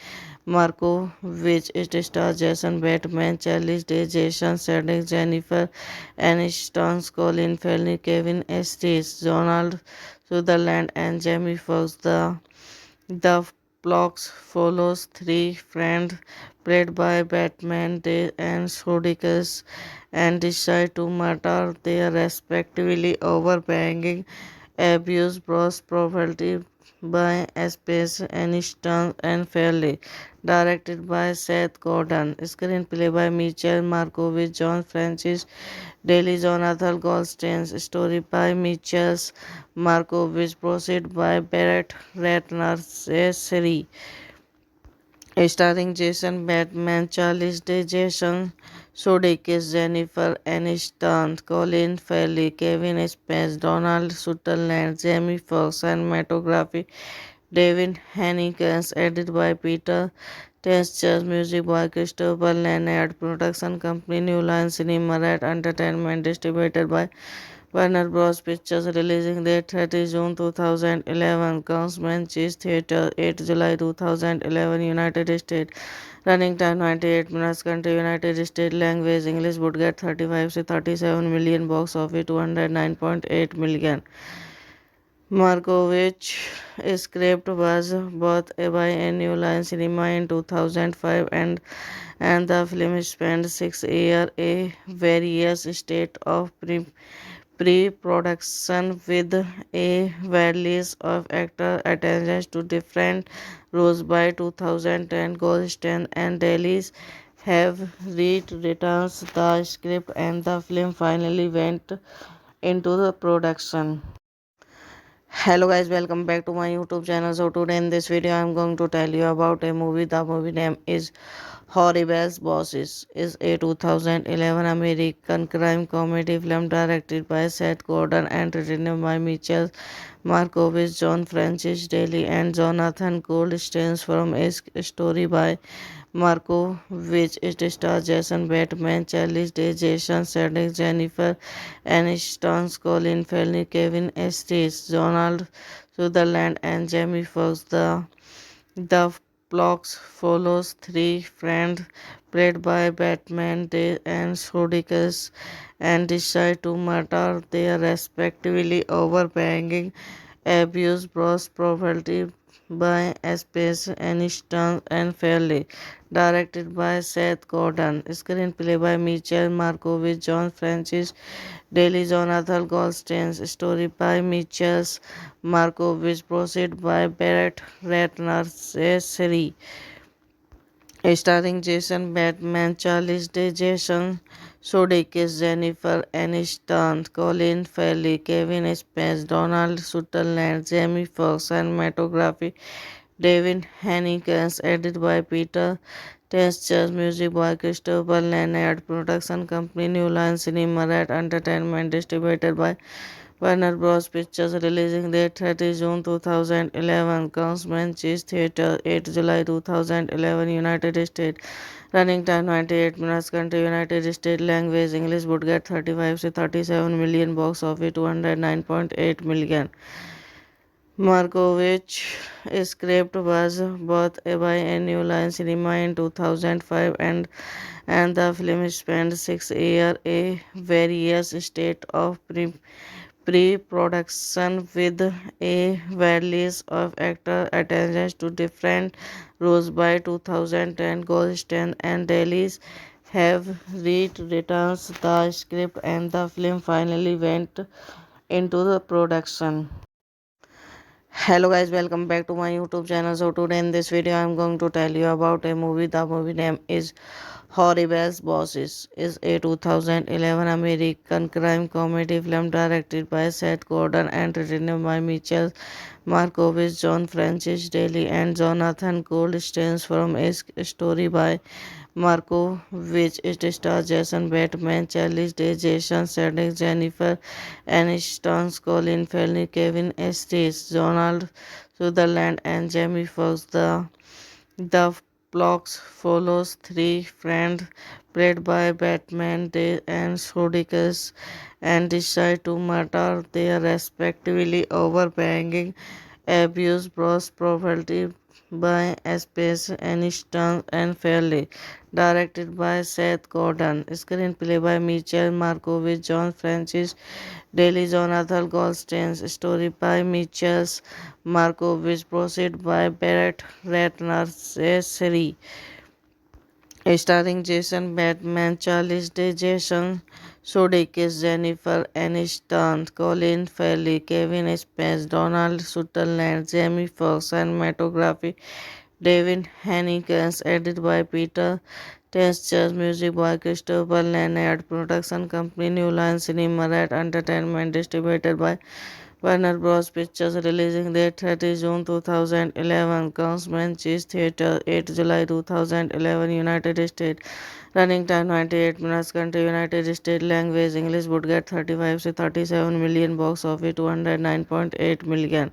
Marco, which it stars Jason Bateman, Charlize Day, Jason Sudeikis, Jennifer Aniston, Colin Farrell, Kevin Estes, Donald Sutherland, and Jamie Foxx. The plot follows three friends played by Batman, Day and Sudeikis, and decide to murder their respectively over banging abuse brought property by Space Aniston and Fairley. Directed by Seth Gordon. Screenplay by Mitchell Markovich, John Francis Daly, Jonathan Goldstein. Story by Mitchell Markovich. Proceed by Barrett Ratner. Series starring Jason Bateman, Charlize Day, Jason Sudeikis, Jennifer Aniston, Colin Farrell, Kevin Spacey, Donald Sutherland, Jamie Foxx, cinematography David Hanikins, edited by Peter Tench, music by Christopher Leonard, production company New Line Cinema Red Entertainment, distributed by Warner Bros. Pictures, releasing date 30 June 2011, Councilman Cheese Theatre, 8 July 2011, United States. Running time 98 minutes. Country United States. Language English. Would get 35 to 37 million. Box office 209.8 million. Markovich script was bought by a New Line Cinema in 2005 and the film spent 6 years in various states of pre-production with a variety of actor attentions to different roles. By 2010, Goldstein and Daly have rewritten the script and the film finally went into the production. Hello guys, welcome back to my YouTube channel. So today in this video I'm going to tell you about a movie. The movie name is Horribles Bosses. Is a 2011 American crime comedy film directed by Seth Gordon and written by Mitchell Markovich, John Francis Daly and Jonathan Goldstein from a story by Marco, which it stars Jason Bateman, Charlize Day, Jason Sudeikis, Jennifer Aniston, Colin Farrell, Kevin Estes, Donald Sutherland, and Jamie Foxx. The plot follows three friends played by Batman, Day and Sudeikis, and decide to murder their respectively over banging abuse brought property by Space Aniston and Fairley. Directed by Seth Gordon. Screenplay by Mitchell Markovich, John Francis Daly, Jonathan Goldstein. Story by Mitchell Markovich. Proceed by Barrett Ratner. Series starring Jason Bateman, Charlize Day, Jason Sudeikis, Jennifer Aniston, Colin Farrell, Kevin Spacey, Donald Sutherland, Jamie Foxx, cinematography David Hanikins, edited by Peter Tench, music by Christopher Leonard, production company New Line Cinema Red Entertainment, distributed by Warner Bros. Pictures, releasing date 30 June 2011, Councilman Cheese Theatre, 8 July 2011, United States. Running time 98 minutes. Country United States. Language English. Would get 35 to 37 million. Box office 209.8 million. Markovich script was bought by a New Line Cinema in 2005 and the film spent 6 years in various states of pre-production with a variety of actor attentions to different roles. By 2010, Goldstein and Daly have rewritten the script and the film finally went into the production. Hello guys, welcome back to my YouTube channel. So today in this video I'm going to tell you about a movie. The movie name is Horribles Bosses. Is a 2011 American crime comedy film directed by Seth Gordon and written by Mitchell Markovich, John Francis Daly and Jonathan Goldstein from a story by Markovich. It stars Jason Bateman, Charlize Day, Jason Sudeikis, Jennifer Aniston, Colin Farrell, Kevin Estes, Donald Sutherland, and Jamie Foxx. The plot follows three friends played by Batman, Day and Sudeikis, and decide to murder their respectively over banging abuse brought property by Space Aniston and Fairley. Directed by Seth Gordon. Screenplay by Michael Markovich, John Francis Daly, Jonathan Goldstein. Story by Michael Markovich. Proceed by Barrett Ratner. Seri. Starring Jason Bateman, Charlize Day, Jason Sudeikis, Jennifer Aniston, Colin Farrell, Kevin Spacey, Donald Sutherland, Jamie Foxx, cinematography David Hanikins, edited by Peter Tenchers, music by Christopher Leonard, production company New Line Cinema Red Entertainment, distributed by Warner Bros. Pictures, releasing date 30 June 2011, Councilman Cheese Theatre, 8 July 2011, United States. Running time 98 minutes. Country United States. Language English. Would get 35 to 37 million. Box office 209.8 million.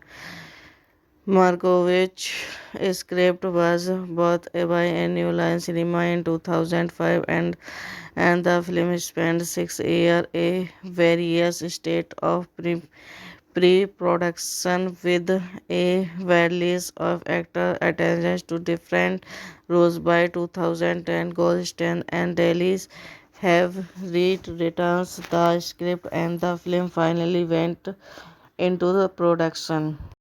Markovich script was bought by New Line Cinema in 2005, and the film spent 6 years in various states of pre-production with a release of actor attention to different roles. By 2010, Goldstein and Dailies have rewritten the script, and the film finally went into the production.